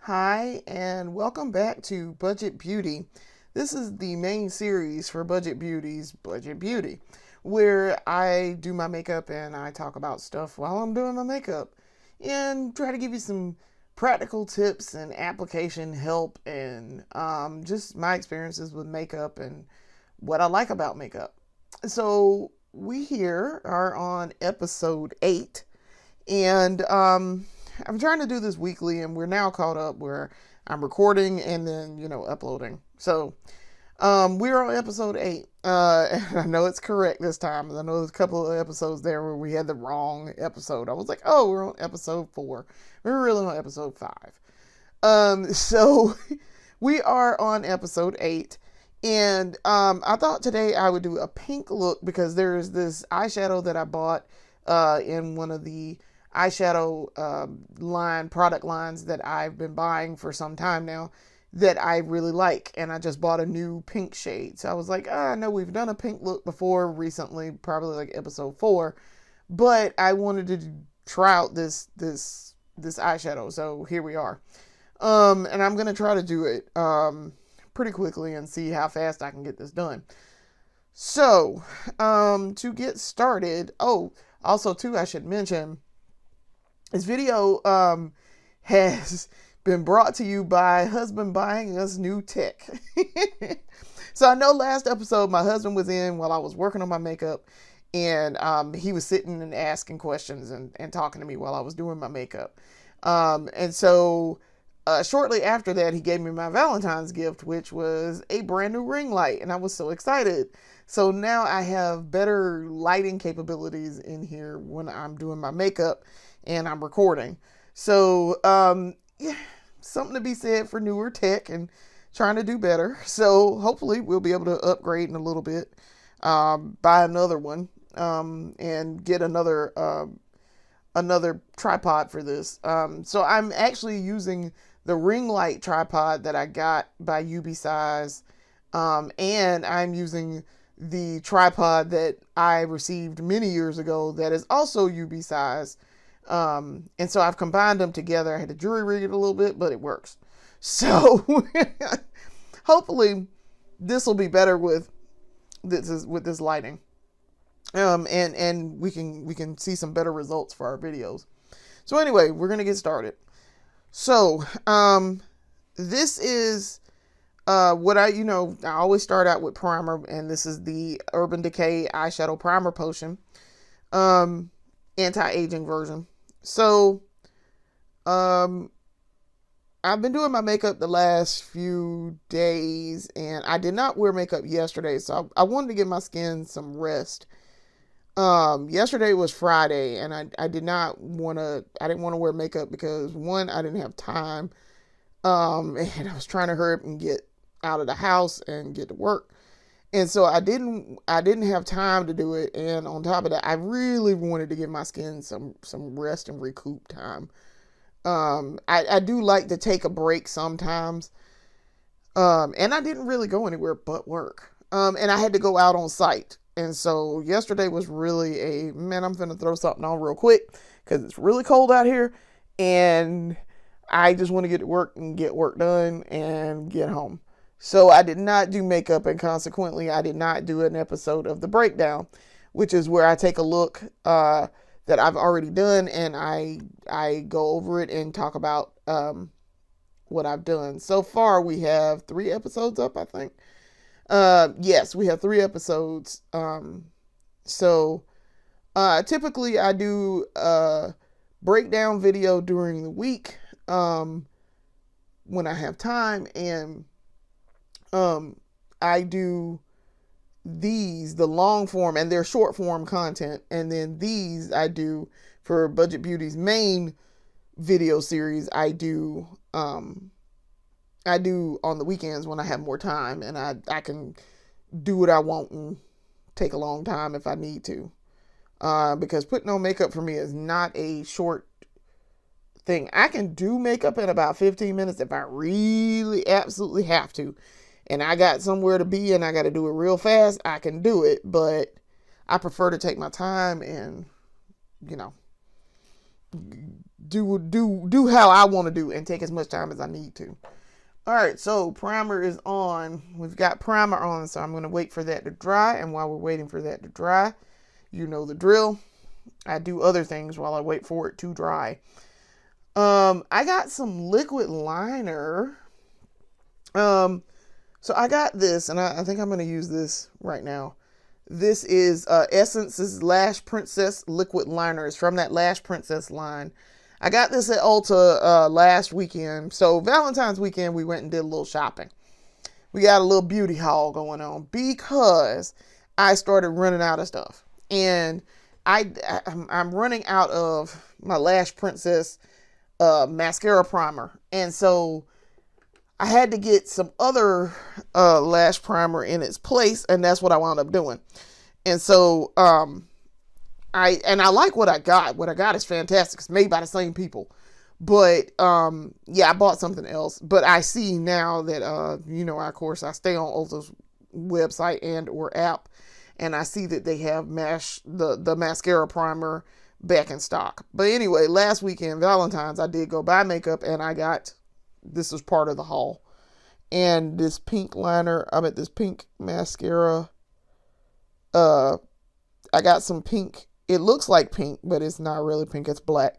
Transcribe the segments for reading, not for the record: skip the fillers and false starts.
Hi, and welcome back to Budget Beauty. This is the main series for Budget Beauty's Budget Beauty, where I do my makeup and I talk about stuff while I'm doing my makeup and try to give you some practical tips and application help and just my experiences with makeup and what I like about makeup. So, we here are on episode 8, and I'm trying to do this weekly, and we're now caught up where I'm recording and then, uploading. So, we're on episode 8. And I know it's correct this time. I know there's a couple of episodes there where we had the wrong episode. I was like, oh, we're on episode 4. We're really on episode 5. So we are on episode 8. And I thought today I would do a pink look because there's this eyeshadow that I bought in one of the eyeshadow product lines that I've been buying for some time now that I really like, and I just bought a new pink shade. So I was like, I know we've done a pink look before recently, probably like episode 4, but I wanted to try out this eyeshadow. So here we are, and I'm gonna try to do it pretty quickly and see how fast I can get this done. So to get started, also too, I should mention, this video has been brought to you by husband buying us new tech. So I know last episode my husband was in while I was working on my makeup, and he was sitting and asking questions and talking to me while I was doing my makeup. And so shortly after that, he gave me my Valentine's gift, which was a brand new ring light, and I was so excited. So now I have better lighting capabilities in here when I'm doing my makeup and I'm recording. So, yeah, something to be said for newer tech and trying to do better. So hopefully we'll be able to upgrade in a little bit, buy another one, and get another tripod for this. So I'm actually using the ring light tripod that I got by UB Size, and I'm using the tripod that I received many years ago that is also UB Size. And so I've combined them together. I had to jury rig it a little bit, but it works. So hopefully this will be better with this lighting. And we can see some better results for our videos. So anyway, we're going to get started. So, this is, what I always start out with primer, and this is the Urban Decay Eyeshadow Primer Potion, anti-aging version. So, I've been doing my makeup the last few days, and I did not wear makeup yesterday, so I wanted to give my skin some rest. Yesterday was Friday, and I didn't want to wear makeup because, one, I didn't have time, and I was trying to hurry up and get out of the house and get to work. And so I didn't have time to do it. And on top of that, I really wanted to give my skin some rest and recoup time. I do like to take a break sometimes. And I didn't really go anywhere but work. And I had to go out on site. And so yesterday was really I'm going to throw something on real quick because it's really cold out here. And I just want to get to work and get work done and get home. So I did not do makeup, and consequently, I did not do an episode of The Breakdown, which is where I take a look that I've already done, and I go over it and talk about what I've done. So far, we have 3 episodes up, I think. Yes, we have 3 episodes. So typically, I do a breakdown video during the week when I have time, and I do the long form, and they're short form content. And then these I do for Budget Beauty's main video series. I do on the weekends when I have more time, and I can do what I want and take a long time if I need to. Because putting on makeup for me is not a short thing. I can do makeup in about 15 minutes if I really absolutely have to. And I got somewhere to be and I got to do it real fast, I can do it. But I prefer to take my time and, do how I want to do and take as much time as I need to. All right, so primer is on. We've got primer on, so I'm going to wait for that to dry. And while we're waiting for that to dry, you know the drill. I do other things while I wait for it to dry. I got some liquid liner. So I got this, and I think I'm going to use this right now. This is Essence's Lash Princess Liquid Liner. It's from that Lash Princess line. I got this at Ulta last weekend. So Valentine's weekend, we went and did a little shopping. We got a little beauty haul going on because I started running out of stuff. And I'm running out of my Lash Princess mascara primer. And so I had to get some other lash primer in its place, and that's what I wound up doing. And so I like what I got. What I got is fantastic. It's made by the same people. But yeah, I bought something else. But I see now that of course I stay on Ulta's website and or app, and I see that they have the mascara primer back in stock. But anyway, last weekend, Valentine's, I did go buy makeup, and I got, this was part of the haul. And this pink liner, this pink mascara. I got some pink. It looks like pink, but it's not really pink. It's black.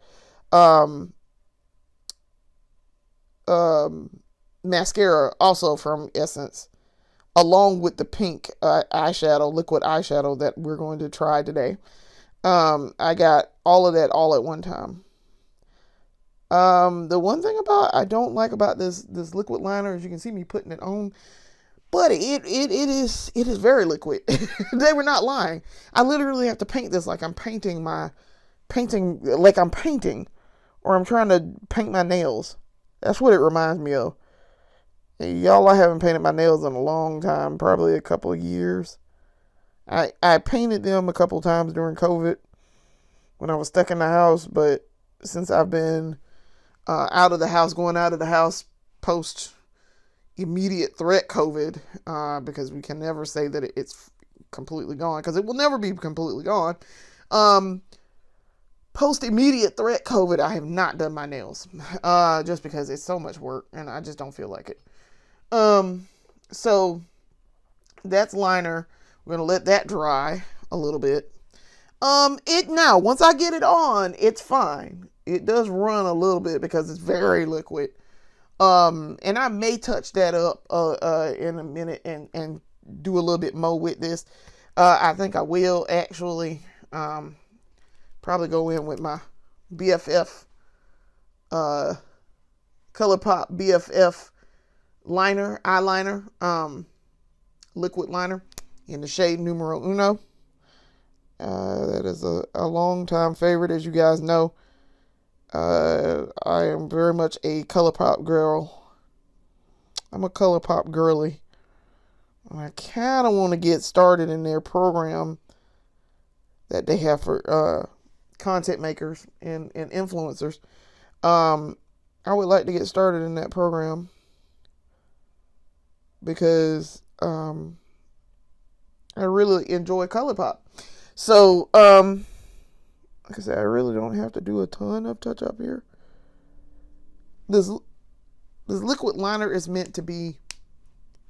Mascara, also from Essence, along with the pink eyeshadow, liquid eyeshadow that we're going to try today. I got all of that all at one time. The one thing I don't like about this liquid liner is you can see me putting it on, but it is very liquid. They were not lying. I literally have to paint this like I'm painting, or I'm trying to paint my nails. That's what it reminds me of. Y'all, I haven't painted my nails in a long time, probably a couple of years. I painted them a couple times during COVID when I was stuck in the house, but since I've been going out of the house post immediate threat COVID, because we can never say that it's completely gone, because it will never be completely gone. Post immediate threat COVID, I have not done my nails, just because it's so much work and I just don't feel like it. So that's liner. We're going to let that dry a little bit. Now, once I get it on, it's fine. It does run a little bit because it's very liquid. And I may touch that up, in a minute and do a little bit more with this. I think I will actually, probably go in with my BFF, ColourPop BFF eyeliner, liquid liner in the shade numero uno. That is a long time favorite, as you guys know. I am very much a ColourPop girl. I'm a ColourPop girly. I kind of want to get started in their program that they have for content makers and influencers. I would like to get started in that program because I really enjoy ColourPop. So, like I said, I really don't have to do a ton of touch up here. This liquid liner is meant to be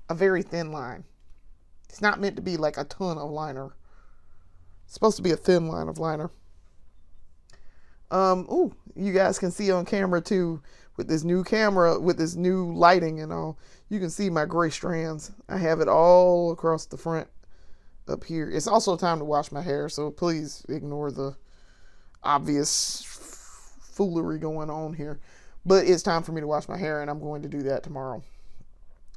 a very thin line. It's not meant to be like a ton of liner. It's supposed to be a thin line of liner. You guys can see on camera too, with this new camera, with this new lighting and all, you can see my gray strands. I have it all across the front up here. It's also time to wash my hair, so please ignore the obvious foolery going on here. But it's time for me to wash my hair, and I'm going to do that tomorrow.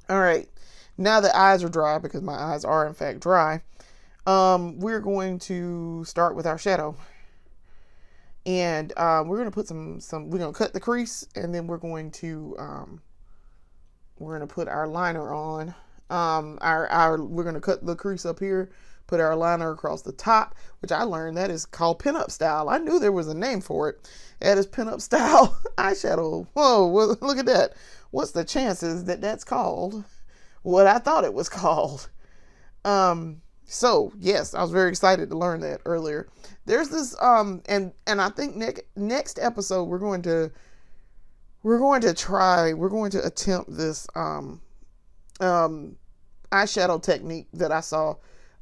All right. Now the eyes are dry, because my eyes are in fact dry, we're going to start with our shadow. And we're going to put we're going to cut the crease, and then we're going to put our liner on. We're going to cut the crease up here, put our liner across the top, which I learned that is called pinup style. I knew there was a name for it. That is pinup style eyeshadow. Whoa, well, look at that. What's the chances that that's called what I thought it was called? So yes, I was very excited to learn that earlier. There's this and I think next episode we're going to attempt this eyeshadow technique that I saw.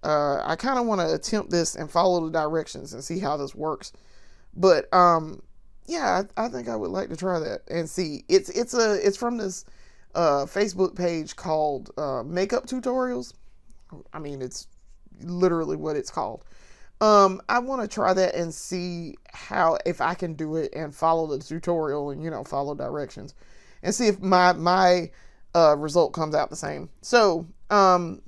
I kind of want to attempt this and follow the directions and see how this works. But yeah, I think I would like to try that and see. It's from this Facebook page called Makeup Tutorials. I mean, it's literally what it's called. I want to try that and see if I can do it and follow the tutorial and follow directions and see if my result comes out the same. So the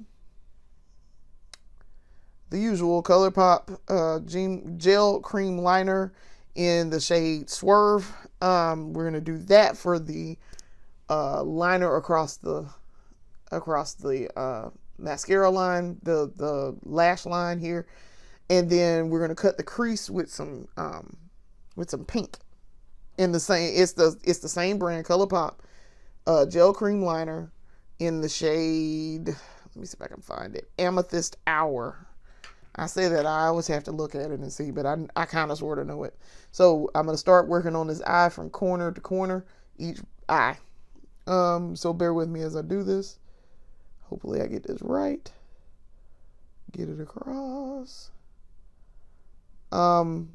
usual ColourPop gel cream liner in the shade Swerve. We're gonna do that for the liner across the mascara line, the lash line here. And then we're gonna cut the crease with some pink in the same. It's the same brand, ColourPop gel cream liner in the shade. Let me see if I can find it. Amethyst Hour. I say that I always have to look at it and see, but I kind of sort of know it. So I'm gonna start working on this eye from corner to corner, each eye. So bear with me as I do this. Hopefully I get this right. Get it across. And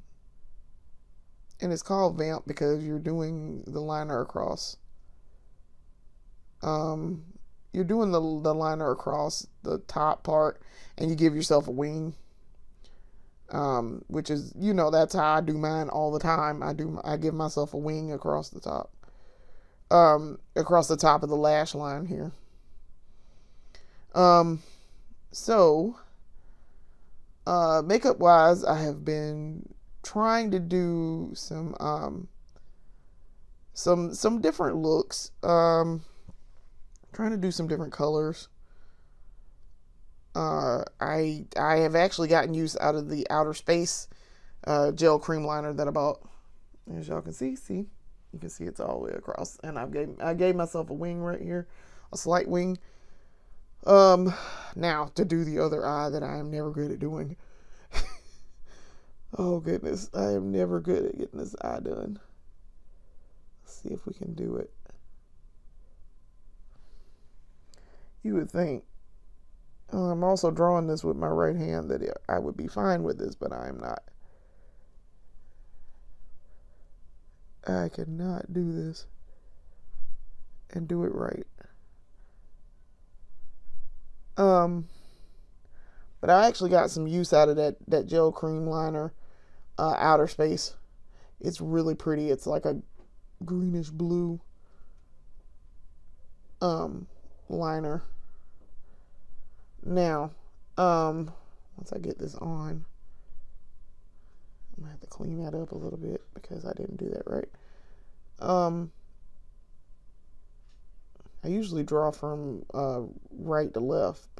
it's called Vamp because you're doing the liner across. You're doing the liner across the top part, and you give yourself a wing. Which is, that's how I do mine all the time. I give myself a wing across the top. Across the top of the lash line here. So makeup wise, I have been trying to do some different looks. Trying to do some different colors. I have actually gotten use out of the Outer Space gel cream liner that I bought. As y'all can see, you can see it's all the way across, and I gave myself a wing right here, a slight wing. Now to do the other eye that I am never good at doing. Oh goodness, I am never good at getting this eye done. Let's see if we can do it. You would think. I'm also drawing this with my right hand that I would be fine with this, but I am not. I cannot do this and do it right. But I actually got some use out of that gel cream liner, Outer Space. It's really pretty. It's like a greenish blue liner. Now, once I get this on, I'm gonna have to clean that up a little bit because I didn't do that right. I usually draw from right to left,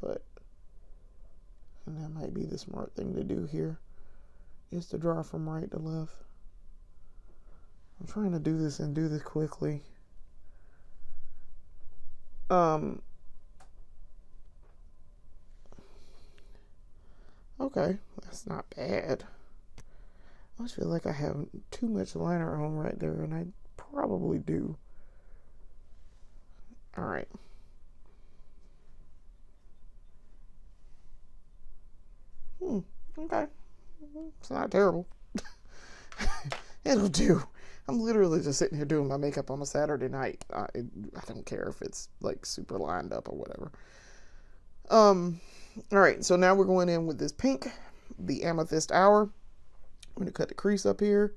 and that might be the smart thing to do here, is to draw from right to left. I'm trying to do this and do this quickly. Okay, that's not bad. I just feel like I have too much liner on right there, and I probably do. All right. Okay. It's not terrible. It'll do. I'm literally just sitting here doing my makeup on a Saturday night. I don't care if it's like super lined up or whatever. All right, so now we're going in with this pink, the Amethyst Hour. I'm going to cut the crease up here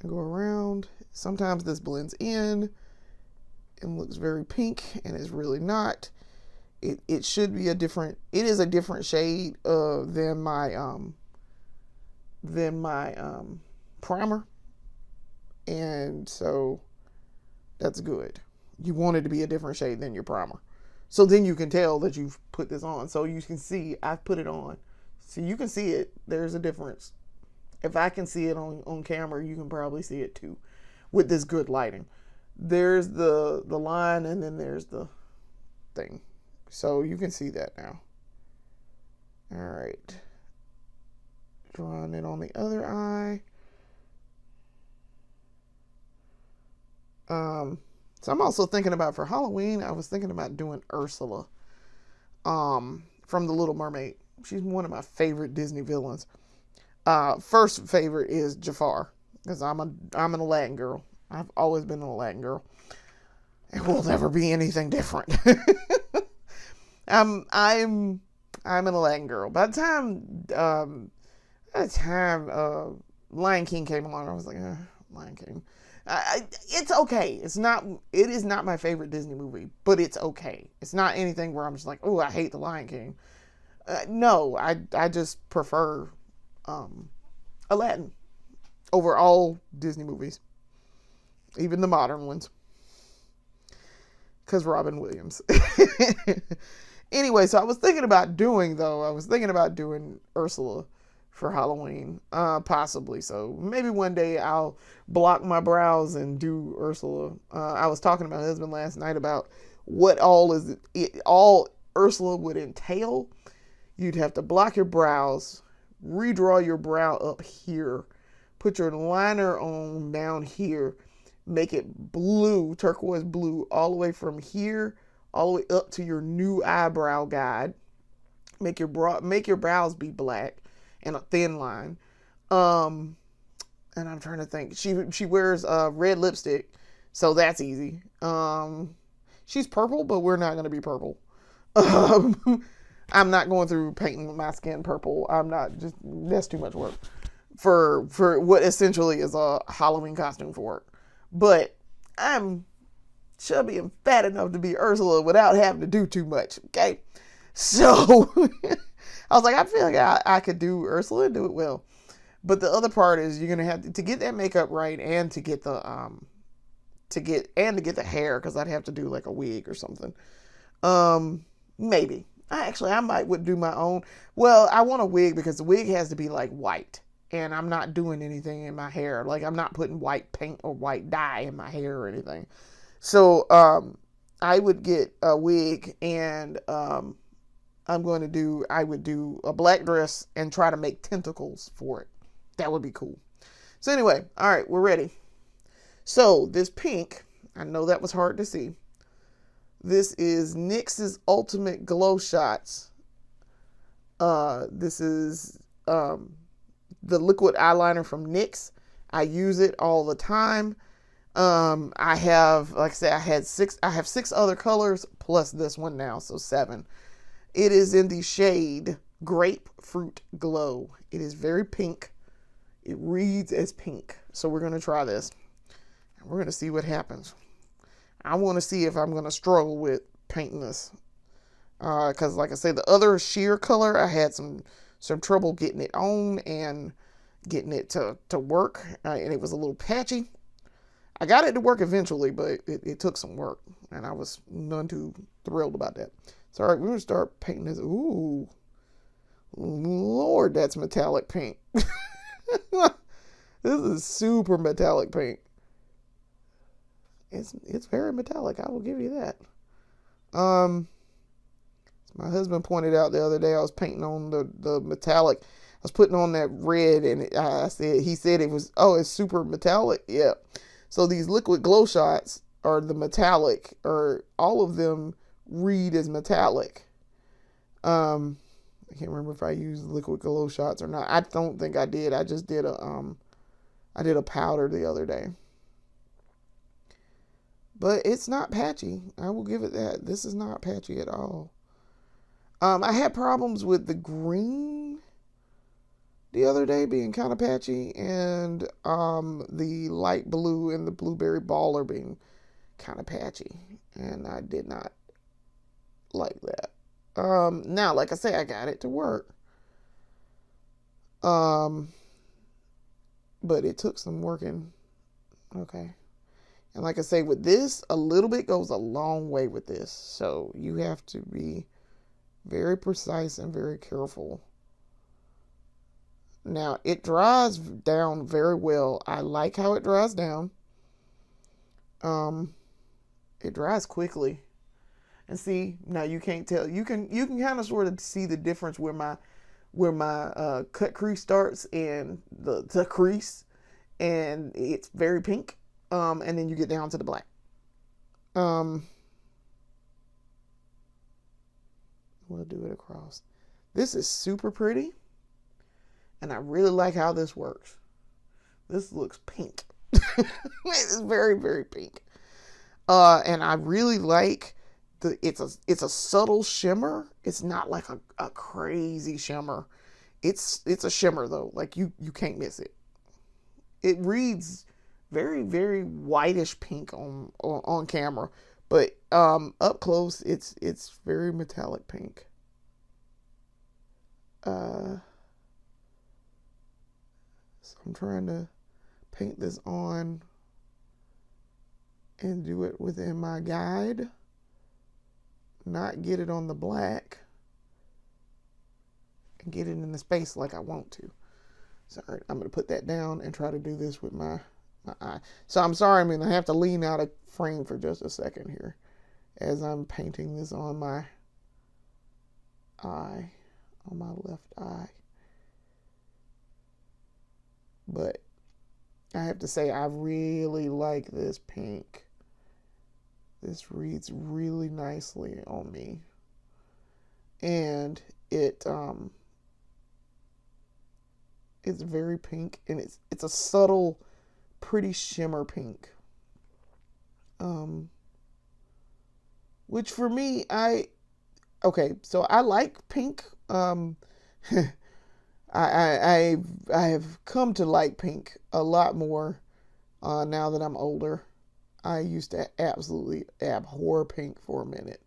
and go around. Sometimes this blends in and looks very pink, and it's really not. It should be it is a different shade than my primer, and so that's good. You want it to be a different shade than your primer. So then you can tell that you've put this on. So you can see I've put it on. So you can see it. There's a difference. If I can see it on camera, you can probably see it too with this good lighting. There's the line, and then there's the thing. So you can see that now. All right. Drawing it on the other eye. So I'm also thinking about, for Halloween, I was thinking about doing Ursula from The Little Mermaid. She's one of my favorite Disney villains. First favorite is Jafar, because I'm an Aladdin girl. I've always been an Aladdin girl. It will never be anything different. I'm an Aladdin girl. By the time Lion King came along, I was like, Lion King. It's okay. It is not my favorite Disney movie, but it's okay. It's not anything where I'm just like, oh, I hate the Lion King. No, I just prefer Aladdin over all Disney movies, even the modern ones, because Robin Williams. Anyway, so I was thinking about doing Ursula for Halloween, possibly. So maybe one day I'll block my brows and do Ursula. I was talking to my husband last night about what all Ursula would entail. You'd have to block your brows, redraw your brow up here, put your liner on down here, make it blue, turquoise blue, all the way from here, all the way up to your new eyebrow guide. Make your brows be black and a thin line. And I'm trying to think. She wears red lipstick, so that's easy. She's purple, but we're not gonna be purple. I'm not going through painting my skin purple. That's too much work for what essentially is a Halloween costume for work. But I'm chubby and fat enough to be Ursula without having to do too much. Okay, so I was like, I feel like I could do Ursula and do it well. But the other part is you're gonna have to get that makeup right, and to get the hair, because I'd have to do like a wig or something. Maybe I would do my own. Well, I want a wig because the wig has to be like white, and I'm not doing anything in my hair. Like, I'm not putting white paint or white dye in my hair or anything. So I would get a wig, and I would do a black dress and try to make tentacles for it. That would be cool. So anyway, all right, we're ready. So this pink, I know that was hard to see. This is NYX's Ultimate Glow Shots. This is the liquid eyeliner from NYX. I use it all the time. I have, like I said, I have 6 other colors plus this one now, so 7. It is in the shade Grapefruit Glow. It is very pink. It reads as pink. So we're going to try this. And we're going to see what happens. I want to see if I'm going to struggle with painting this. Because like I said, the other sheer color, I had some trouble getting it on and getting it to work. And it was a little patchy. I got it to work eventually, but it took some work. And I was none too thrilled about that. So all right, we're going to start painting this. Ooh. Lord, that's metallic pink. This is super metallic pink. It's very metallic. I will give you that. My husband pointed out the other day I was painting on the metallic. I was putting on that red, and he said it was, it's super metallic. Yeah. So these liquid glow shots are the metallic, or all of them read as metallic. I can't remember if I used liquid glow shots or not. I don't think I did. I just did a powder the other day. But it's not patchy. I will give it that. This is not patchy at all. I had problems with the green the other day being kind of patchy, and the light blue and the blueberry baller being kind of patchy, and I did not like that. Now, like I say, I got it to work. But it took some working. Okay. And like I say, with this, a little bit goes a long way with this. So you have to be very precise and very careful. Now, it dries down very well. I like how it dries down. It dries quickly. And see, now you can't tell. You can kind of sort of see the difference where where my cut crease starts and the crease, and it's very pink. And then you get down to the black. We'll do it across. This is super pretty, and I really like how this works. This looks pink. It's very, very pink. And I really like it's a subtle shimmer. It's not like a crazy shimmer. It's a shimmer though. Like you can't miss it. It reads very, very whitish pink on camera, but up close it's very metallic pink. So I'm trying to paint this on and do it within my guide, not get it on the black and get it in the space like I want to. So I'm going to put that down and try to do this with my eye. So I'm sorry, I'm going to have to lean out of frame for just a second here as I'm painting this on my eye, on my left eye. But I have to say, I really like this pink. This reads really nicely on me. And it's very pink, and it's a subtle, pretty shimmer pink. Which for me, so I like pink. I have come to like pink a lot more now that I'm older. I used to absolutely abhor pink for a minute.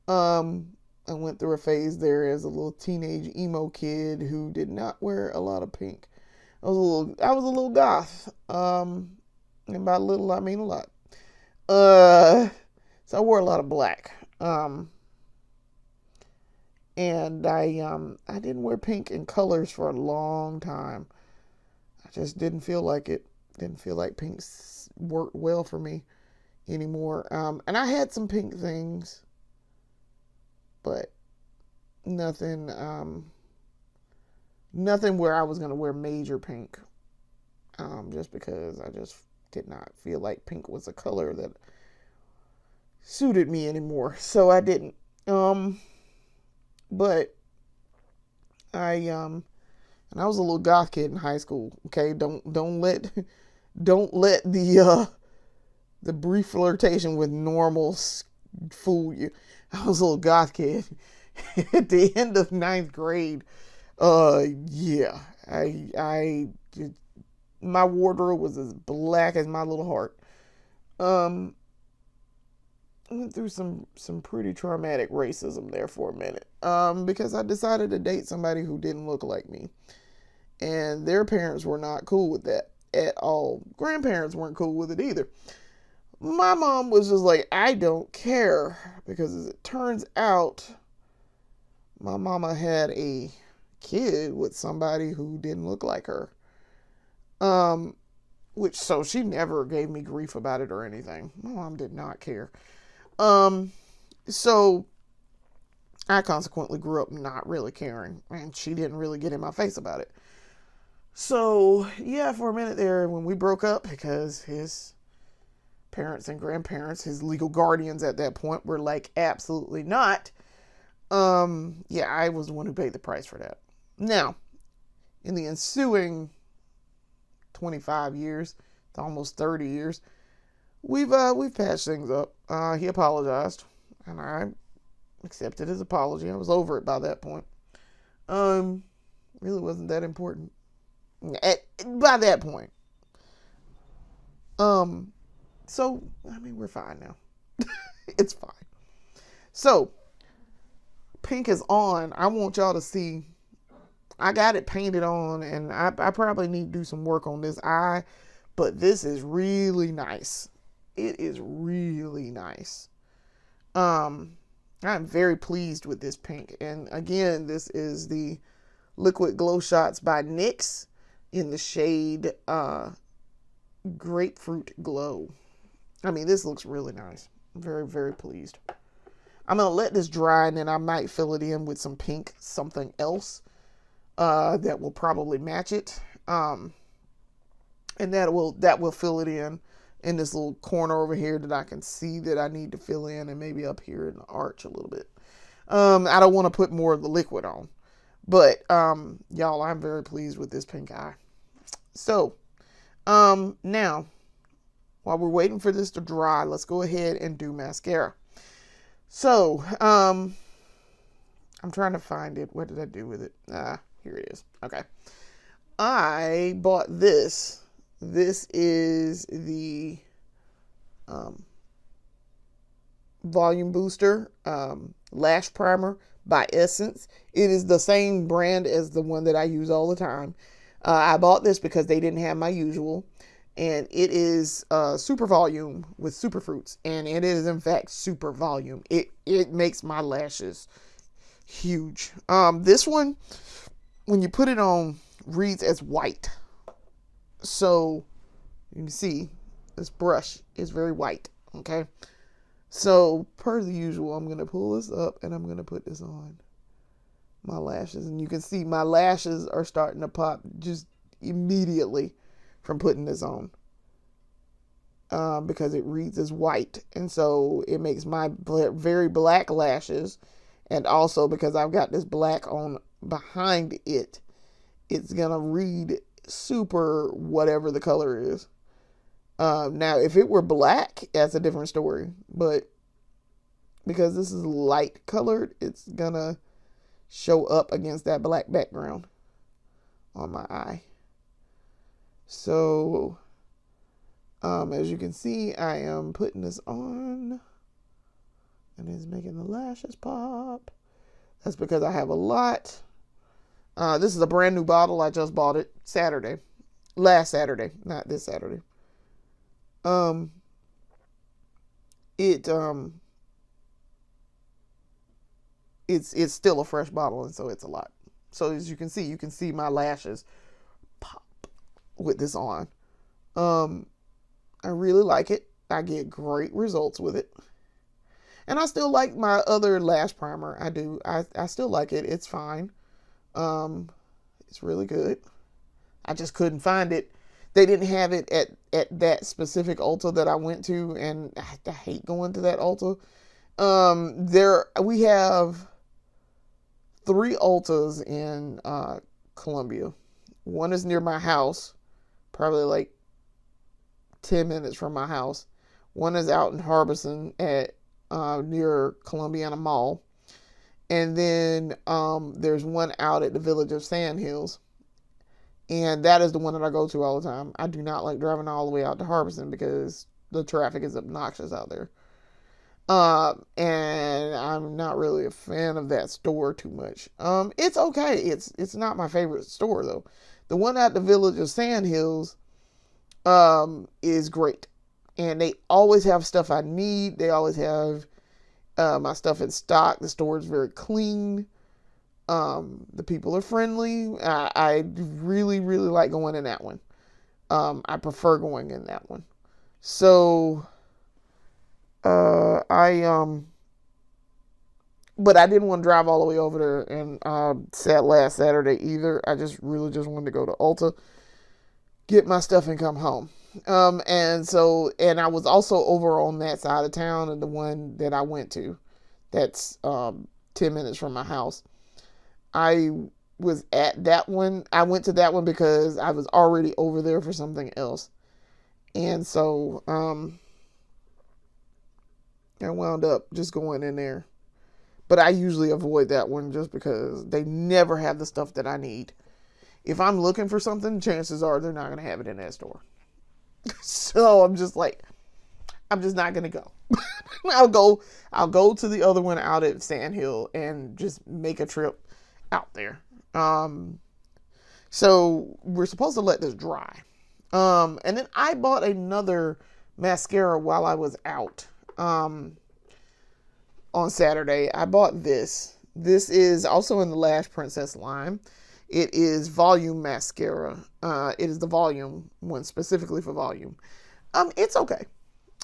I went through a phase there as a little teenage emo kid who did not wear a lot of pink. I was a little goth. And by little I mean a lot. So I wore a lot of black. And I didn't wear pink in colors for a long time. I just didn't feel like it. Didn't feel like pink worked well for me anymore. And I had some pink things, but nothing where I was going to wear major pink. Just because I just did not feel like pink was a color that suited me anymore. So I didn't. But and I was a little goth kid in high school. Okay, don't let the brief flirtation with normal fool you. I was a little goth kid at the end of 9th grade. Yeah, my wardrobe was as black as my little heart. I went through some pretty traumatic racism there for a minute, because I decided to date somebody who didn't look like me, and their parents were not cool with that at all. Grandparents weren't cool with it either. My mom was just like, I don't care, because as it turns out, my mama had a kid with somebody who didn't look like her. So she never gave me grief about it or anything. My mom did not care. So I consequently grew up not really caring, and she didn't really get in my face about it. So yeah, for a minute there when we broke up, because his parents and grandparents, his legal guardians at that point, were like, absolutely not. Yeah, I was the one who paid the price for that. Now, in the ensuing 25 years, to almost 30 years, we've patched things up. He apologized, and I accepted his apology. I was over it by that point. Really wasn't that important by that point. So I mean, we're fine now. It's fine. So pink is on. I want y'all to see. I got it painted on, and I probably need to do some work on this eye, but this is really nice. It is really nice. I'm very pleased with this pink. And again, this is the Liquid Glow Shots by NYX in the shade Grapefruit Glow. I mean, this looks really nice. I'm very, very pleased. I'm going to let this dry, and then I might fill it in with some pink something else. that will probably match it. And that will fill it in this little corner over here that I can see that I need to fill in, and maybe up here in the arch a little bit. I don't want to put more of the liquid on, but y'all, I'm very pleased with this pink eye. So now, while we're waiting for this to dry, let's go ahead and do mascara. So I'm trying to find it. What did I do with it? Here it is. Okay. I bought this. This is the Volume Booster Lash Primer by Essence. It is the same brand as the one that I use all the time. I bought this because they didn't have my usual. And it is super volume with super fruits. And it is, in fact, super volume. It makes my lashes huge. This one, when you put it on, reads as white. So you can see this brush is very white. Okay. So per the usual, I'm going to pull this up and I'm going to put this on my lashes. And you can see my lashes are starting to pop just immediately from putting this on. Because it reads as white. And so it makes my very black lashes. And also because I've got this black on behind it, it's going to read super whatever the color is. Now, if it were black, that's a different story. But because this is light colored, it's going to show up against that black background on my eye. So, as you can see, I am putting this on. And it's making the lashes pop. That's because I have a lot. This is a brand new bottle. I just bought it last Saturday, not this Saturday. It's still a fresh bottle, and so it's a lot. So as you can see my lashes pop with this on. I really like it. I get great results with it. And I still like my other lash primer. I do. I still like it. It's fine. It's really good. I just couldn't find it. They didn't have it at that specific Ulta that I went to, and I hate going to that Ulta. We have 3 Ultas in Columbia. One is near my house, probably like 10 minutes from my house. One is out in Harbison at near Columbiana Mall. And then there's one out at the village of Sand Hills. And that is the one that I go to all the time. I do not like driving all the way out to Harbison because the traffic is obnoxious out there. And I'm not really a fan of that store too much. It's okay. It's not my favorite store though. The one at the village of Sand Hills is great. And they always have stuff I need. They always have my stuff in stock. The store is very clean. The people are friendly. I really, really like going in that one. I prefer going in that one. So, but I didn't want to drive all the way over there and sat last Saturday either. I just wanted to go to Ulta, get my stuff and come home. And I was also over on that side of town, and the one that I went to, that's 10 minutes from my house. I was at that one. I went to that one because I was already over there for something else. And so I wound up just going in there. But I usually avoid that one just because they never have the stuff that I need. If I'm looking for something, chances are they're not going to have it in that store. So I'm just not going to go. I'll go to the other one out at Sand Hill and just make a trip out there. So we're supposed to let this dry. And then I bought another mascara while I was out. On Saturday, I bought this. This is also in the Lash Princess line. It is volume mascara. It is the volume one, specifically for volume. It's okay.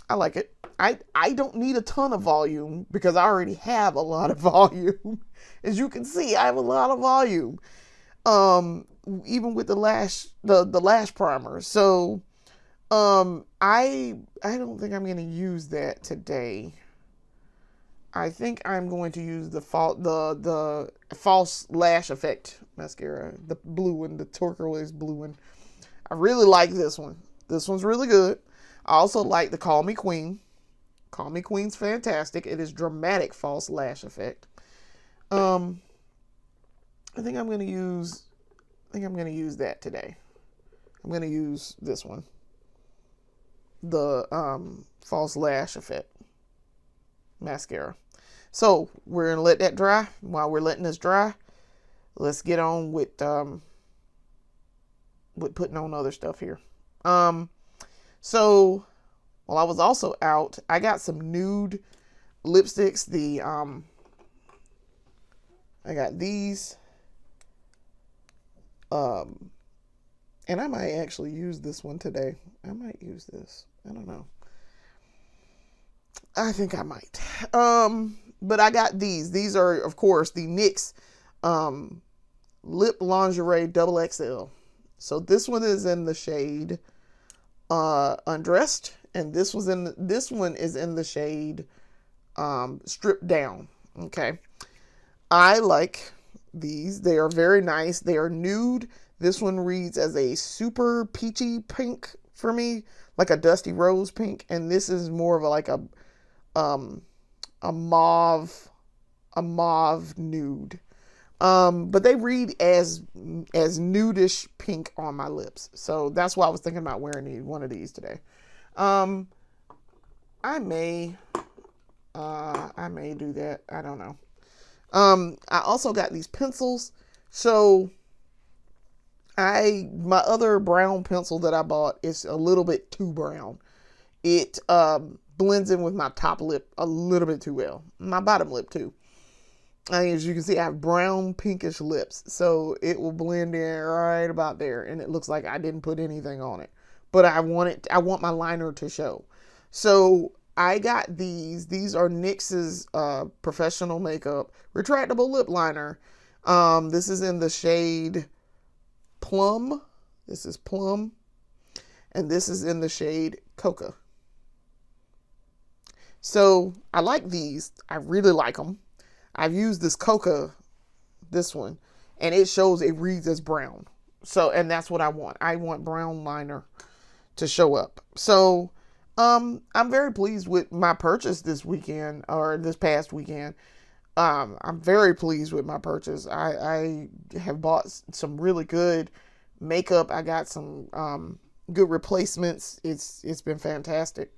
I like it. I don't need a ton of volume because I already have a lot of volume. As you can see, I have a lot of volume. Even with the lash primer. So I don't think I'm going to use that today. I think I'm going to use the false lash effect mascara, the blue one, the turquoise blue one. I really like this one. This one's really good. I also like the Call Me Queen. Call Me Queen's fantastic. It is dramatic false lash effect. I think I'm going to use that today. I'm going to use this one. The false lash effect mascara. So we're going to let that dry. While we're letting this dry, let's get on with putting on other stuff here. So while I was also out, I got some nude lipsticks. I got these. And I might actually use this one today. I might use this. I don't know. I think I might. But I got these. These are, of course, the NYX Lip Lingerie Double XL. So this one is in the shade Undressed, and this one is in the shade Stripped Down. Okay. I like these. They are very nice. They are nude. This one reads as a super peachy pink for me, like a dusty rose pink, and this is more of a mauve nude. But they read as nudish pink on my lips. So that's why I was thinking about wearing one of these today. I may do that. I don't know. I also got these pencils. So my other brown pencil that I bought is a little bit too brown. It blends in with my top lip a little bit too well. My bottom lip too. As you can see, I have brown pinkish lips, so it will blend in right about there, and it looks like I didn't put anything on it. But I want my liner to show. So I got these. These are NYX's Professional Makeup Retractable Lip Liner. This is in the shade Plum. This is Plum. And this is in the shade Coca. So I like these. I really like them. I've used this Coca, this one, and it shows it reads as brown. So, and that's what I want. I want brown liner to show up. So, I'm very pleased with my purchase this weekend, or this past weekend. I'm very pleased with my purchase. I have bought some really good makeup. I got some good replacements. It's been fantastic.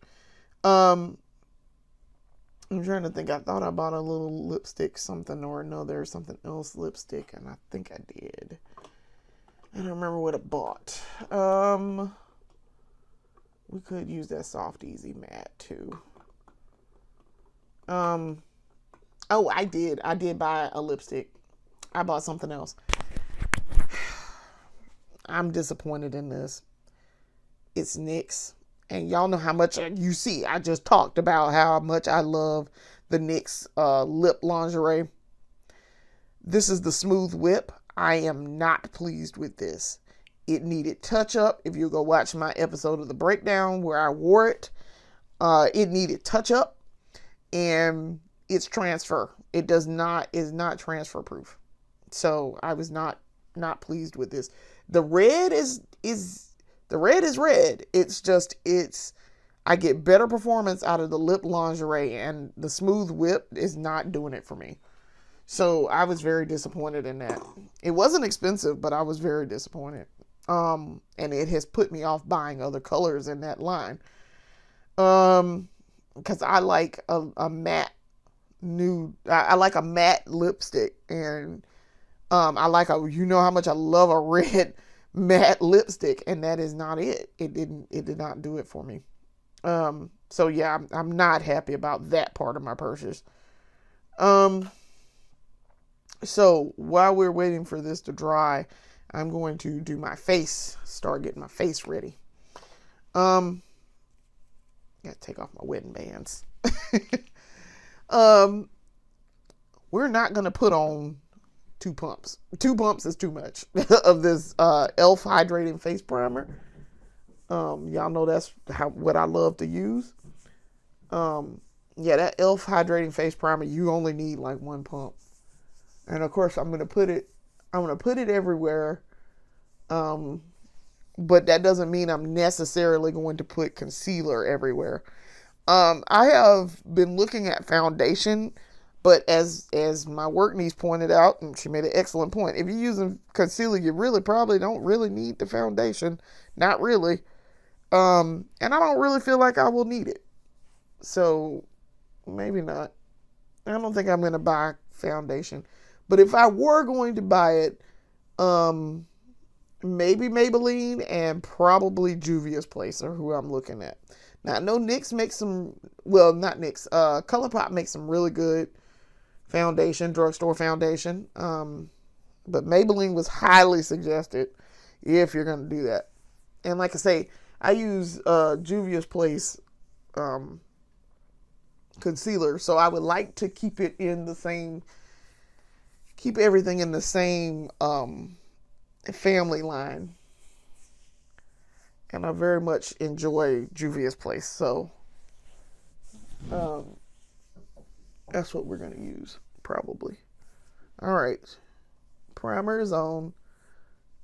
I'm trying to think. I thought I bought a little lipstick, something or another, something else lipstick, and I think I did. I don't remember what I bought. We could use that Soft Easy Matte too. Oh, I did. I did buy a lipstick. I bought something else. I'm disappointed in this. It's NYX. And y'all know how much you see. I just talked about how much I love the NYX lip lingerie. This is the Smooth Whip. I am not pleased with this. It needed touch up. If you go watch my episode of the breakdown where I wore it, it needed touch up, and it's transfer. It is not transfer proof. So I was not pleased with this. The red is red. I get better performance out of the lip lingerie, and the Smooth Whip is not doing it for me. So I was very disappointed in that. It wasn't expensive, but I was very disappointed. And it has put me off buying other colors in that line. Because I like a matte nude. I like a matte lipstick, and I like you know how much I love a red matte lipstick, and that is not it. It did not do it for me. So yeah, I'm not happy about that part of my purchase. So while we're waiting for this to dry, I'm going to do my face, start getting my face ready. Gotta take off my wedding bands. We're not gonna put on 2 pumps. 2 pumps is too much of this e.l.f. hydrating face primer. Y'all know that's what I love to use. Yeah, that e.l.f. hydrating face primer, you only need like 1 pump. And of course, I'm gonna put it everywhere. But that doesn't mean I'm necessarily going to put concealer everywhere. I have been looking at foundation, but as my work niece pointed out, and she made an excellent point, if you're using concealer, you really probably don't really need the foundation. Not really. And I don't really feel like I will need it. So maybe not. I don't think I'm going to buy foundation. But if I were going to buy it, maybe Maybelline and probably Juvia's Place are who I'm looking at. Now, I know NYX makes some, well, not NYX, ColourPop makes some really good foundation, drugstore foundation. But Maybelline was highly suggested if you're going to do that. And like I say, I use Juvia's Place concealer, so I would like to keep it in the same, keep everything in the same family line. And I very much enjoy Juvia's Place, so that's what we're going to use, probably. All right. Primer is on.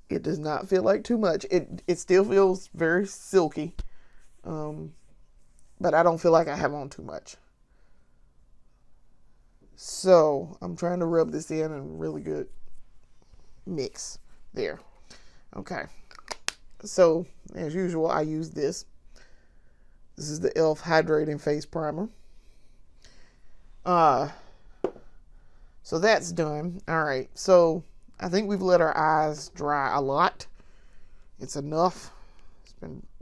It does not feel like too much. It still feels very silky, but I don't feel like I have on too much. So I'm trying to rub this in and really good mix there. Okay. So as usual, I use this. This is the e.l.f. Hydrating Face Primer. So that's done. All right. So I think we've let our eyes dry a lot. It's enough. It's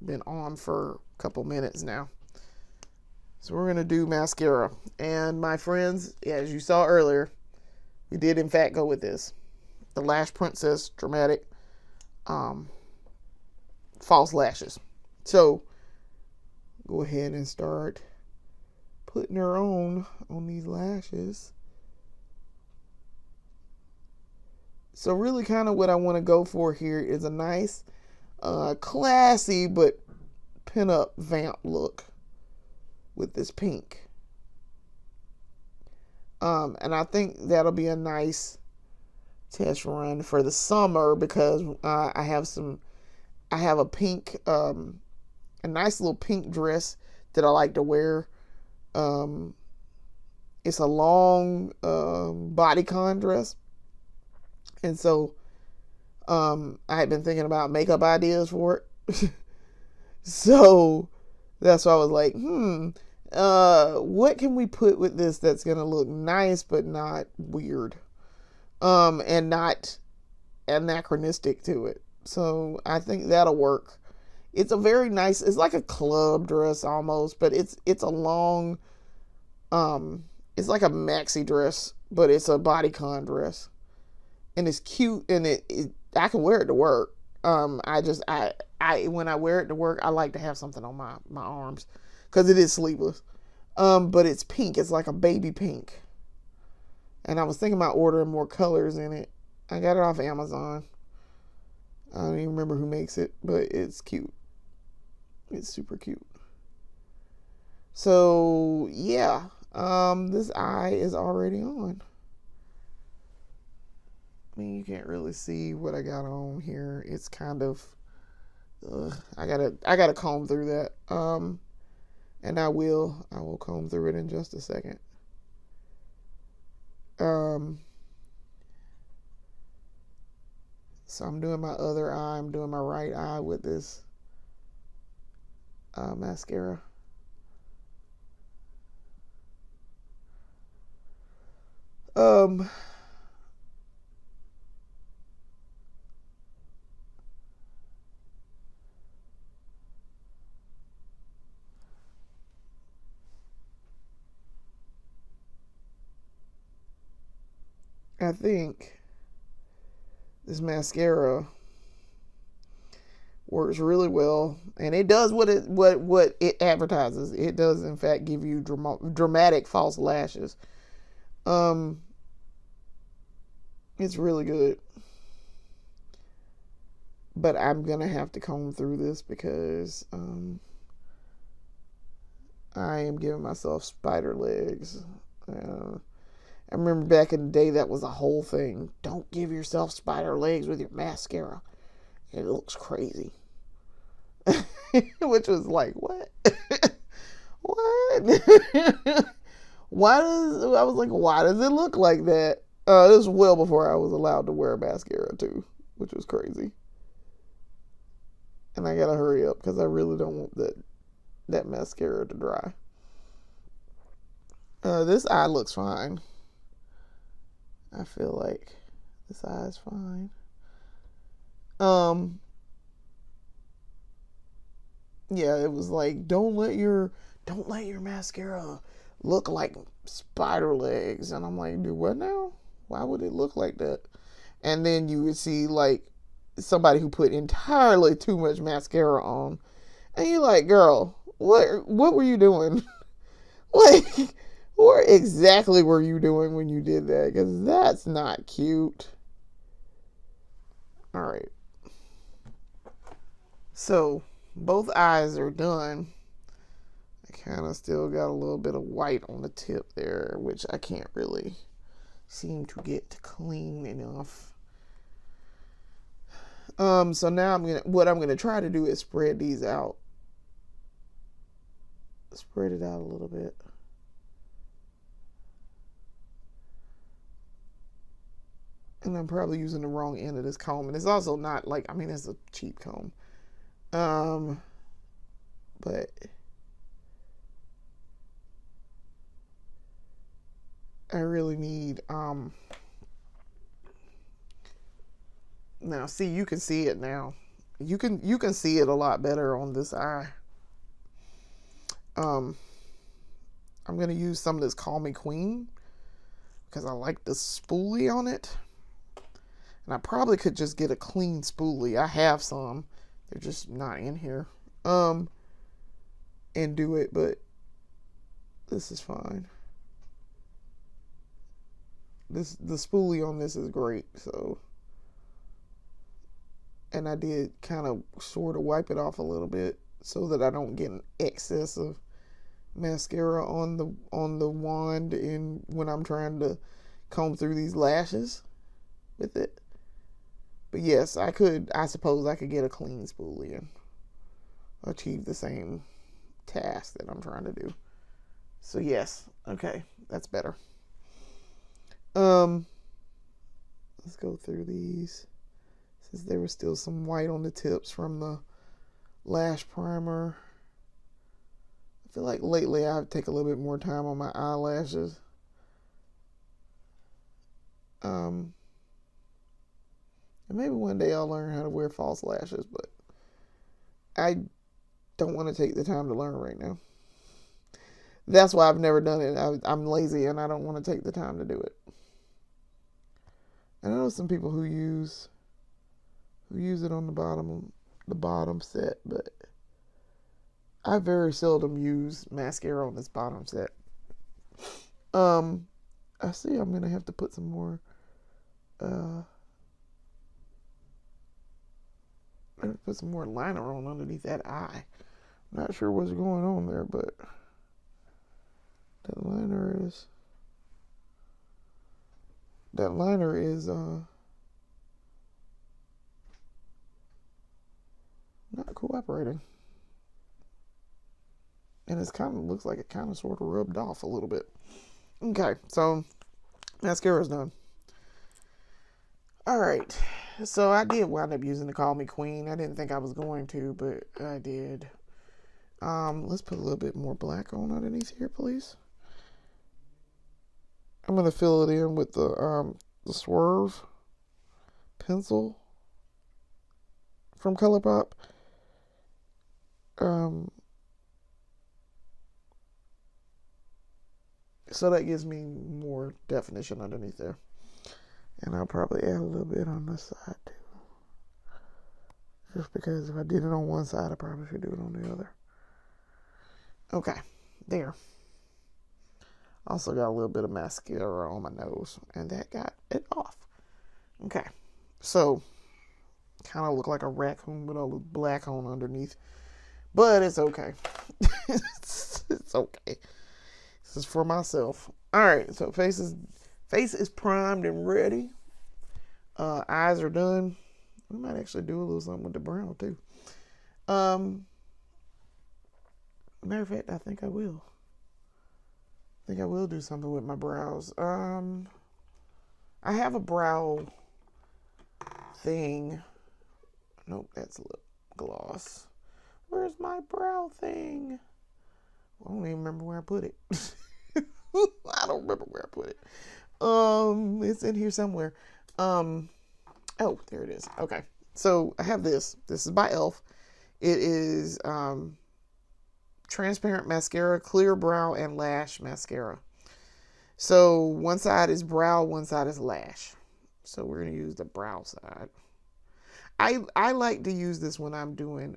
been on for a couple minutes now. So we're going to do mascara. And my friends, as you saw earlier, we did in fact go with this. The Lash Princess Dramatic False Lashes. So go ahead and start putting her on these lashes. So really kind of what I want to go for here is a nice, classy, but pin-up vamp look with this pink. And I think that'll be a nice test run for the summer because I have a pink, a nice little pink dress that I like to wear. It's a long bodycon dress. And so I had been thinking about makeup ideas for it. So that's why I was like, what can we put with this that's going to look nice but not weird? And not anachronistic to it. So I think that'll work. It's a very nice, it's like a club dress almost, but it's a long, it's like a maxi dress, but it's a bodycon dress. And it's cute, and I can wear it to work. When I wear it to work, I like to have something on my arms because it is sleeveless. But it's pink. It's like a baby pink. And I was thinking about ordering more colors in it. I got it off Amazon. I don't even remember who makes it, but it's cute. It's super cute. So yeah, this eye is already on. I mean, you can't really see what I got on here. It's kind of, I gotta comb through that. And I will comb through it in just a second. So I'm doing my other eye. I'm doing my right eye with this mascara. I think this mascara works really well, and it does what it advertises. It does, in fact, give you dramatic false lashes. And It's really good. But I'm going to have to comb through this because I am giving myself spider legs. I remember back in the day that was a whole thing. Don't give yourself spider legs with your mascara. It looks crazy. Which was like, what? What? I was like, why does it look like that? This was well before I was allowed to wear mascara too, which was crazy. And I gotta hurry up because I really don't want that mascara to dry. This eye looks fine. I feel like this eye is fine. Yeah, it was like don't let your mascara look like spider legs. And I'm like, do what now? Why would it look like that? And then you would see like somebody who put entirely too much mascara on, and you're like, girl, what were you doing? Like, what exactly were you doing when you did that? Because that's not cute. All right. So both eyes are done. I kind of still got a little bit of white on the tip there, which I can't really seem to get clean enough. So now what I'm gonna try to do is spread these out. Spread it out a little bit. And I'm probably using the wrong end of this comb. And it's also not like, I mean, it's a cheap comb. But I really need, now see, you can see it now. You can see it a lot better on this eye. I'm going to use some of this Call Me Queen because I like the spoolie on it. And I probably could just get a clean spoolie. I have some. They're just not in here. And do it, but this is fine. The spoolie on this is great, so. And I did kind of sort of wipe it off a little bit so that I don't get an excess of mascara on the wand and when I'm trying to comb through these lashes with it. But yes, I suppose I could get a clean spoolie and achieve the same task that I'm trying to do. So yes, okay, that's better. Let's go through these since there was still some white on the tips from the lash primer. I feel like lately I have to take a little bit more time on my eyelashes. And maybe one day I'll learn how to wear false lashes, but I don't want to take the time to learn right now. That's why I've never done it. I'm lazy and I don't want to take the time to do it. I know some people who use it on the bottom set, but I very seldom use mascara on this bottom set. I see I'm gonna have to put some more liner on underneath that eye. I'm not sure what's going on there, but that liner is not cooperating. And it kind of looks like it kind of sort of rubbed off a little bit. Okay, so mascara's done. All right, so I did wind up using the Call Me Queen. I didn't think I was going to, but I did. Let's put a little bit more black on underneath here, please. I'm gonna fill it in with the Swerve pencil from ColourPop. So that gives me more definition underneath there. And I'll probably add a little bit on this side too. Just because if I did it on one side, I probably should do it on the other. Okay, there. Also got a little bit of mascara on my nose, and that got it off. Okay. So, kind of look like a raccoon with all the black on underneath. But it's okay. It's okay. This is for myself. All right. So face is primed and ready. Eyes are done. We might actually do a little something with the brow too. Matter of fact, I think I will. I think I will do something with my brows. I have a brow thing. Nope, that's lip gloss. Where's my brow thing? I don't even remember where I put it. I don't remember where I put it. It's in here somewhere. Oh, there it is. Okay. So I have this. This is by e.l.f. It is transparent mascara, clear brow and lash mascara. So one side is brow, one side is lash. So we're gonna use the brow side. I like to use this when I'm doing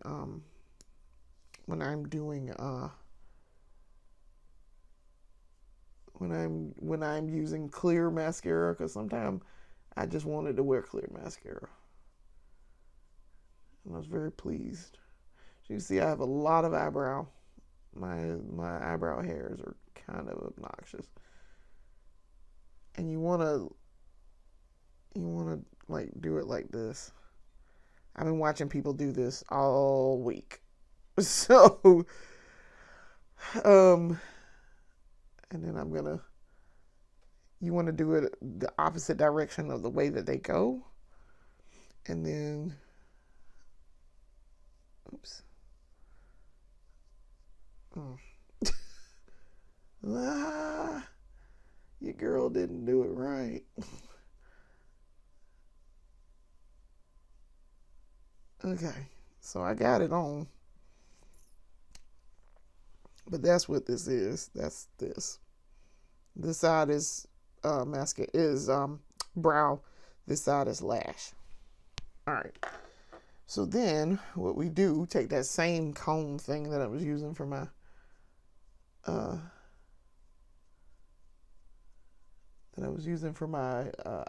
when I'm using clear mascara, because sometimes I just wanted to wear clear mascara. And I was very pleased. So you see I have a lot of eyebrow. My eyebrow hairs are kind of obnoxious. And you wanna like do it like this. I've been watching people do this all week. So and then you want to do it the opposite direction of the way that they go. And then, oops. Your girl didn't do it right. Okay, so I got it on. But that's what this is. That's this. This side is mascara is brow. This side is lash. All right. So then what we do, take that same comb thing that I was using for my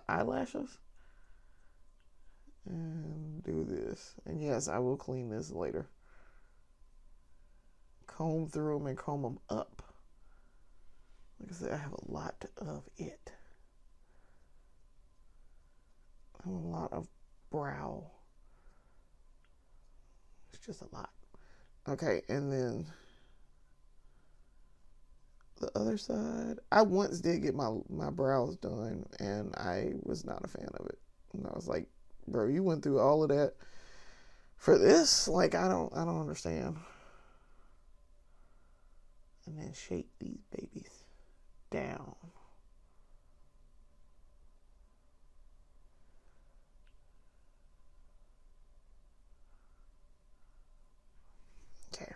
eyelashes, and do this. And yes, I will clean this later. Comb through them and comb them up. Like I said, I have a lot of it. I have a lot of brow. It's just a lot. Okay, and then the other side. I once did get my brows done, and I was not a fan of it. And I was like, bro, you went through all of that for this? Like, I don't understand. And then shake these babies down. Okay.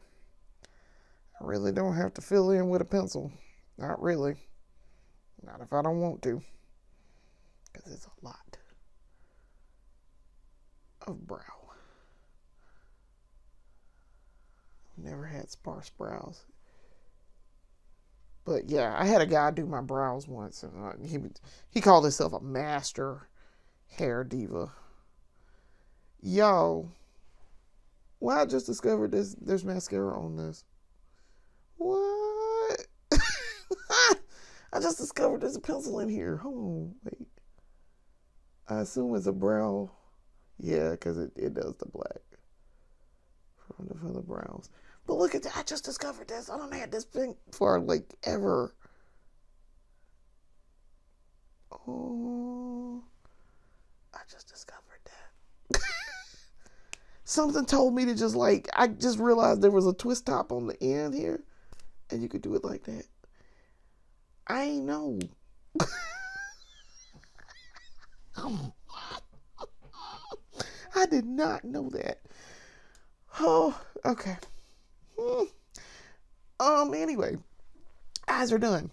I really don't have to fill in with a pencil. Not really. Not if I don't want to. Because it's a lot of brow. Never had sparse brows. But yeah, I had a guy do my brows once, and he called himself a master hair diva. Yo, well, I just discovered there's mascara on this. What? I just discovered there's a pencil in here. Hold on, wait. I assume it's a brow. Yeah, because it does the black for the brows. But look at that. I just discovered this. I don't had this thing for like ever. Oh, I just discovered that. Something told me to just I just realized there was a twist top on the end here. And you could do it like that. I ain't know. I did not know that. Oh, okay. Anyway, eyes are done.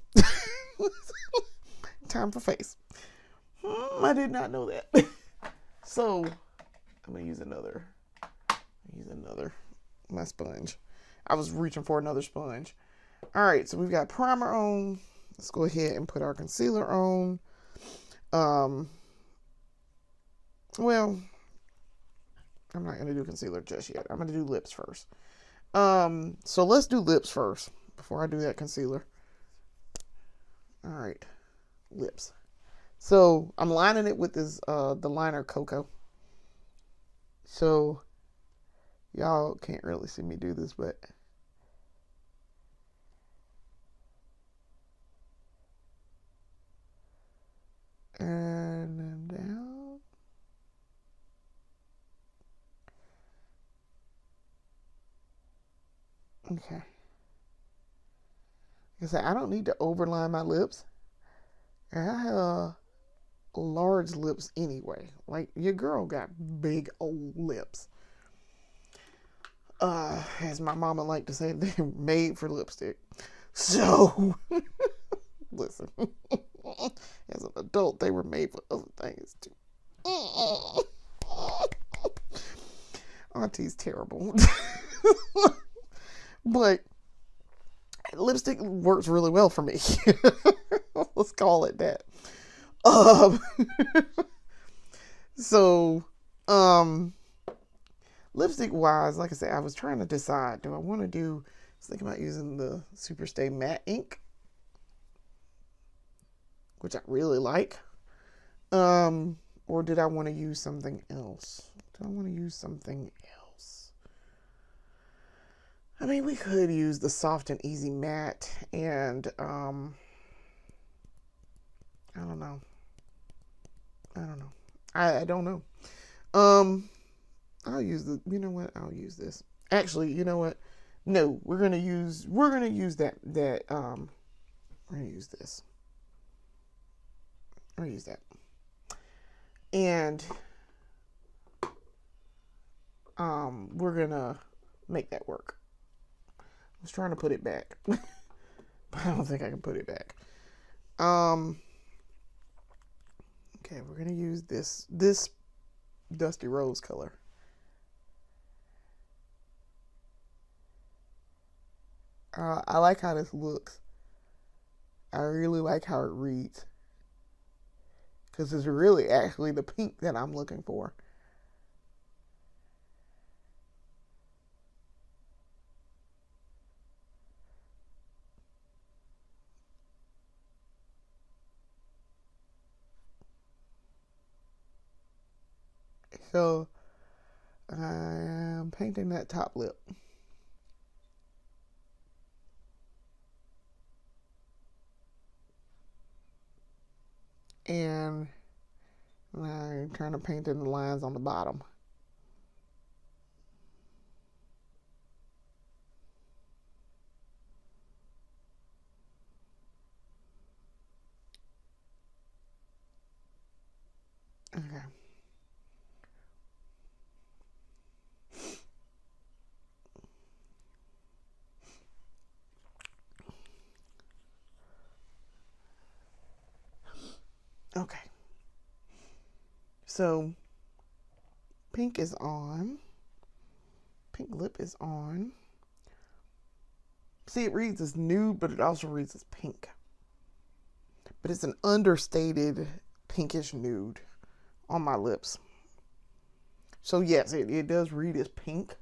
Time for face. I did not know that. So, I'm gonna use my sponge. I was reaching for another sponge. All right, so we've got primer on. Let's go ahead and put our concealer on. Well, I'm not going to do concealer just yet. I'm going to do lips first. So let's do lips first before I do that concealer. All right, lips. So I'm lining it with this the liner Cocoa. So y'all can't really see me do this, but and then down. Okay. Like I said, I don't need to overline my lips. I have large lips anyway. Like, your girl got big old lips. As my mama liked to say, they're made for lipstick. So, listen. As an adult, they were made for other things too. Auntie's terrible. But lipstick works really well for me. Let's call it that. So, lipstick wise, like I said, I was trying to decide, do I want to do, I was thinking about using the Superstay Matte Ink, which I really like. Or did I want to use something else? Do I want to use something else? I mean, we could use the Soft and Easy Matte, and, I don't know. I don't know. I'll use the, you know what? I'll use this. Actually, you know what? No, we're going to use that, we're going to use this. We're going to use that. And, we're going to make that work. I was trying to put it back, but I don't think I can put it back. Okay, we're going to use this Dusty Rose color. I like how this looks. I really like how it reads. Because it's really actually the pink that I'm looking for. So, I'm painting that top lip. And I'm trying to paint in the lines on the bottom. Okay. Okay. So, pink is on. Pink lip is on. See, it reads as nude, but it also reads as pink. But it's an understated pinkish nude on my lips. So, yes, it does read as pink,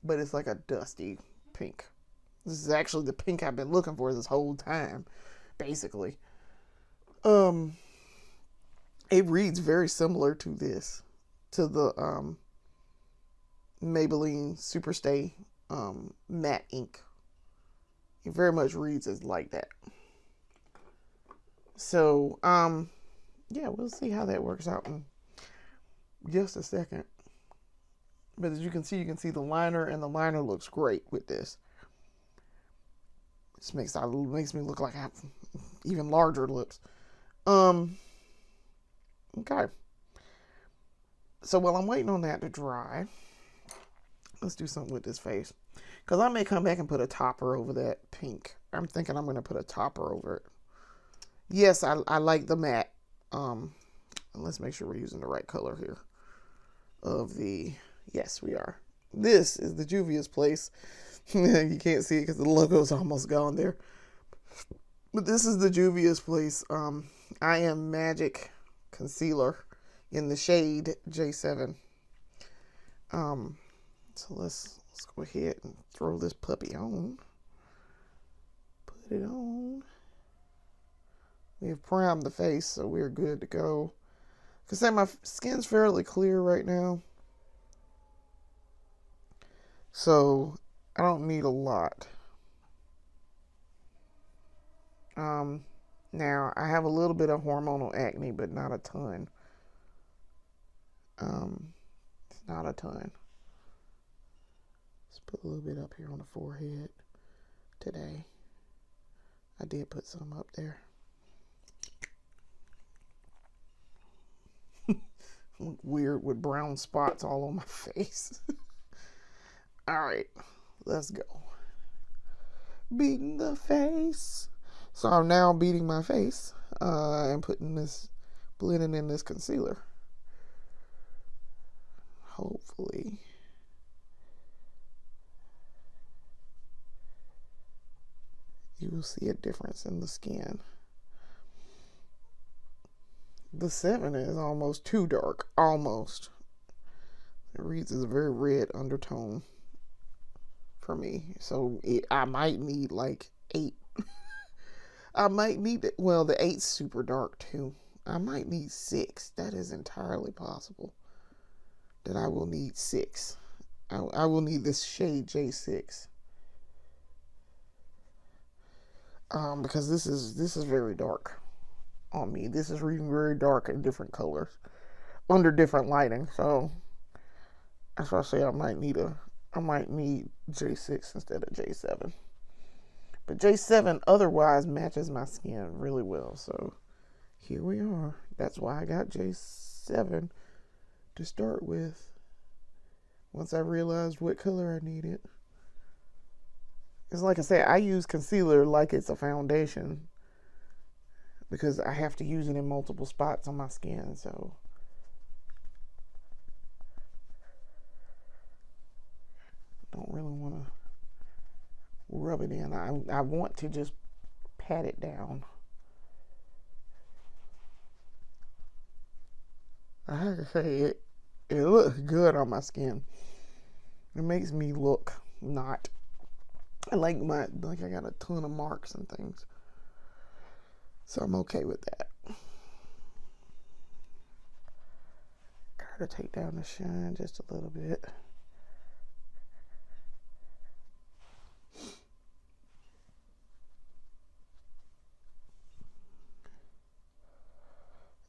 but it's like a dusty pink. This is actually the pink I've been looking for this whole time, basically. It reads very similar to this, to the Maybelline Superstay Matte Ink. It very much reads as like that. So, yeah, we'll see how that works out in just a second. But as you can see the liner, and the liner looks great with this. This makes me look like I have even larger lips. Okay. So while I'm waiting on that to dry, let's do something with this face. Because I may come back and put a topper over that pink. I'm thinking I'm going to put a topper over it. Yes, I like the matte. Let's make sure we're using the right color here. Yes, we are. This is the Juvia's Place. You can't see it because the logo's almost gone there. But this is the Juvia's Place I Am Magic Concealer in the shade J7. So let's go ahead and throw this puppy on. Put it on. We have primed the face, so we're good to go. Because my skin's fairly clear right now, so I don't need a lot. Now I have a little bit of hormonal acne, but not a ton. It's not a ton. Let's put a little bit up here on the forehead today. I did put some up there. Look weird with brown spots all on my face. All right, let's go. Beating the face. So I'm now beating my face and blending in this concealer. Hopefully. You will see a difference in the skin. The 7 is almost too dark. Almost. It reads as a very red undertone for me. So I might need like 8. I might need it. Well, the 8's super dark too. I might need 6. That is entirely possible. That I will need 6. I will need this shade J6. Because this is very dark on me. This is reading very dark in different colors under different lighting. So that's why I say I might need J6 instead of J7. But J7 otherwise matches my skin really well. So here we are. That's why I got J7 to start with. Once I realized what color I needed. It's like I said, I use concealer like it's a foundation because I have to use it in multiple spots on my skin. So I don't really want to rub it in. I want to just pat it down. I have to say, it looks good on my skin. It makes me look not like I got a ton of marks and things. So I'm okay with that. Gotta take down the shine just a little bit.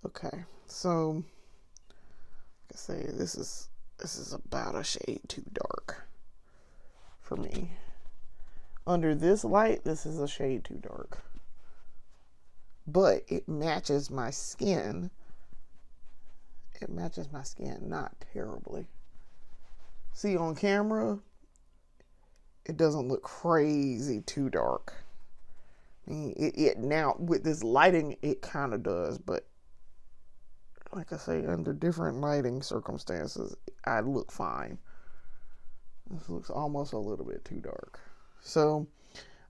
Okay, so like I say, this is about a shade too dark for me. Under this light, this is a shade too dark. But it matches my skin. It matches my skin, not terribly. See, on camera, it doesn't look crazy too dark. I mean, it now, with this lighting, it kind of does, but like I say, under different lighting circumstances, I look fine. This looks almost a little bit too dark. So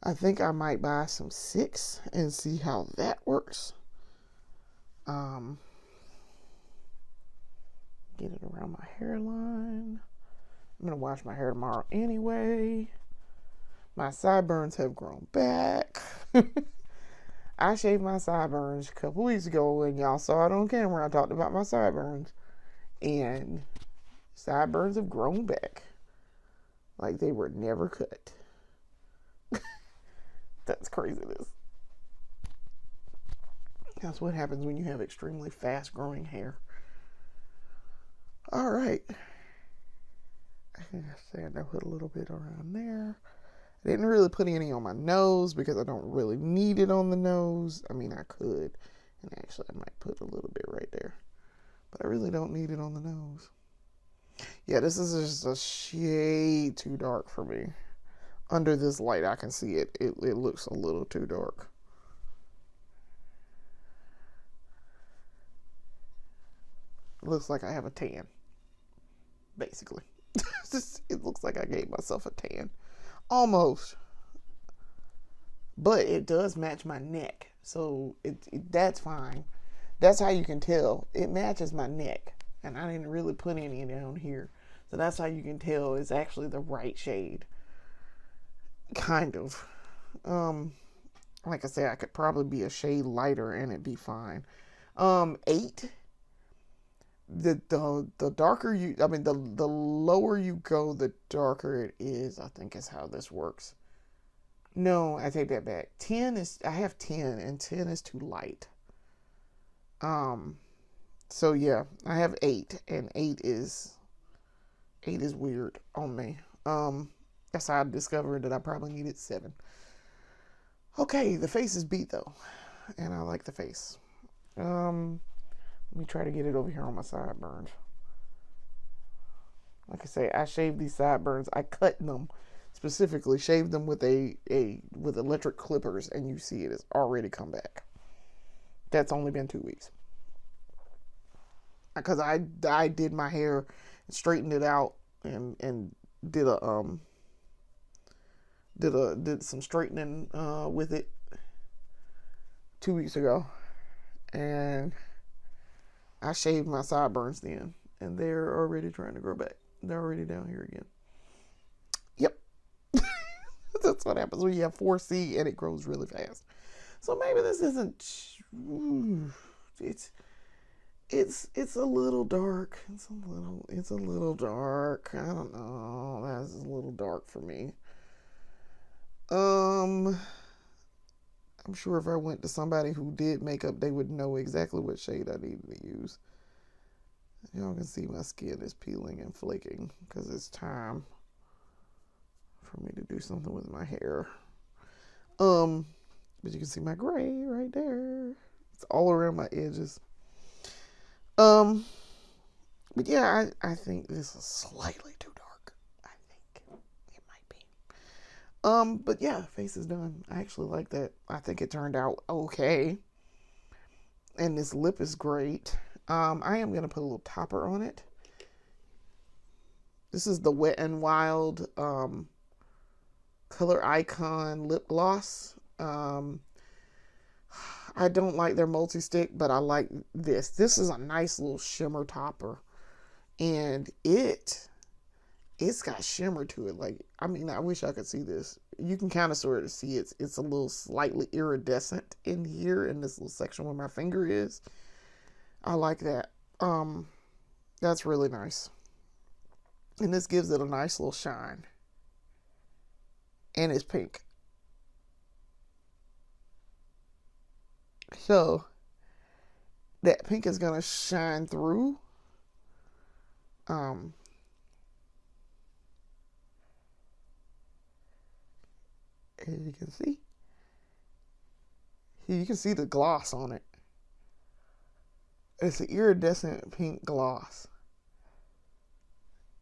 I think I might buy some 6 and see how that works. Get it around my hairline. I'm gonna wash my hair tomorrow anyway. My sideburns have grown back. I shaved my sideburns a couple weeks ago and y'all saw it on camera. I talked about my sideburns. And sideburns have grown back. Like they were never cut. That's craziness. That's what happens when you have extremely fast growing hair. All right. I said I put a little bit around there. I didn't really put any on my nose because I don't really need it on the nose. I mean, I could. And actually, I might put a little bit right there. But I really don't need it on the nose. Yeah, this is just a shade too dark for me. Under this light, I can see it. It looks a little too dark. It looks like I have a tan. Basically. It looks like I gave myself a tan. Almost. But it does match my neck. So that's fine. That's how you can tell. It matches my neck. And I didn't really put any down here. So that's how you can tell it's actually the right shade. Kind of. Like I said, I could probably be a shade lighter and it'd be fine. 8. The darker you, the lower you go, the darker it is. I think is how this works. No, I take that back. 10 is, I have 10 and 10 is too light. So yeah, I have 8 and 8 is weird on me. That's how I discovered that I probably needed 7. Okay, the face is beat though, and I like the face. Let me try to get it over here on my sideburns. Like I say, I shaved these sideburns. I cut them specifically, shaved them with with electric clippers, and you see it has already come back. That's only been 2 weeks. Because I did my hair and straightened it out and did some straightening with it 2 weeks ago, and I shaved my sideburns then, and they're already trying to grow back. They're already down here again. Yep. That's what happens when you have 4C and it grows really fast. So maybe this isn't. It's a little dark. It's a little dark. I don't know. That's a little dark for me. I'm sure if I went to somebody who did makeup, they would know exactly what shade I needed to use. Y'all can see my skin is peeling and flaking because it's time for me to do something with my hair. But you can see my gray right there. It's all around my edges. But yeah, I think this is slightly too dark. I think it might be. But yeah, face is done. I actually like that. I think it turned out okay. And this lip is great. I am gonna put a little topper on it. This is the Wet n Wild Color Icon lip gloss. I don't like their multi-stick, but I like this. This is a nice little shimmer topper. And it's got shimmer to it. Like, I mean, I wish I could see this. You can kind of sort of see it's a little slightly iridescent in here in this little section where my finger is. I like that. That's really nice. And this gives it a nice little shine. And it's pink. So that pink is gonna shine through. As you can see. You can see the gloss on it. It's an iridescent pink gloss.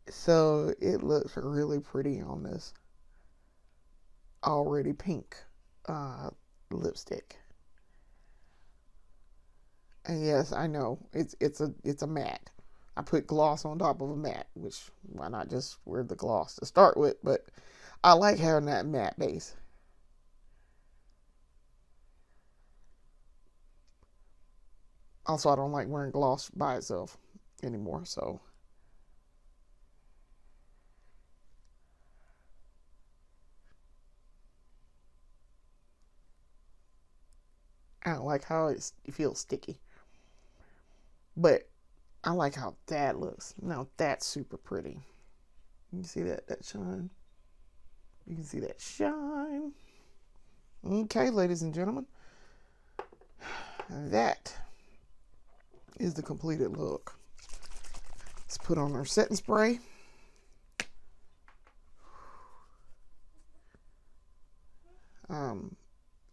So it looks really pretty on this already pink lipstick. And yes, I know it's a matte. I put gloss on top of a matte, which why not just wear the gloss to start with? But I like having that matte base. Also, I don't like wearing gloss by itself anymore, so. I don't like how it feels sticky. But I like how that looks. Now that's super pretty. You see that shine? You can see that shine. Okay, ladies and gentlemen. That is the completed look. Let's put on our setting spray.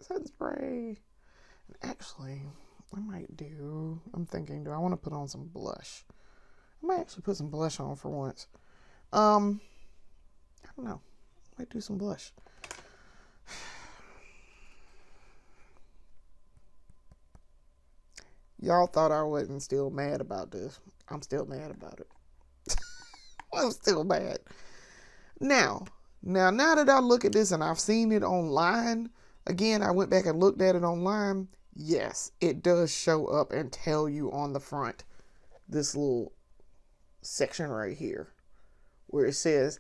Setting spray. Actually, I'm thinking, do I want to put on some blush? I might actually put some blush on for once. I don't know. I might do some blush. Y'all thought I wasn't still mad about this. I'm still mad about it. I'm still mad. Now that I look at this and I've seen it online, again, I went back and looked at it online. Yes, it does show up and tell you on the front, this little section right here, where it says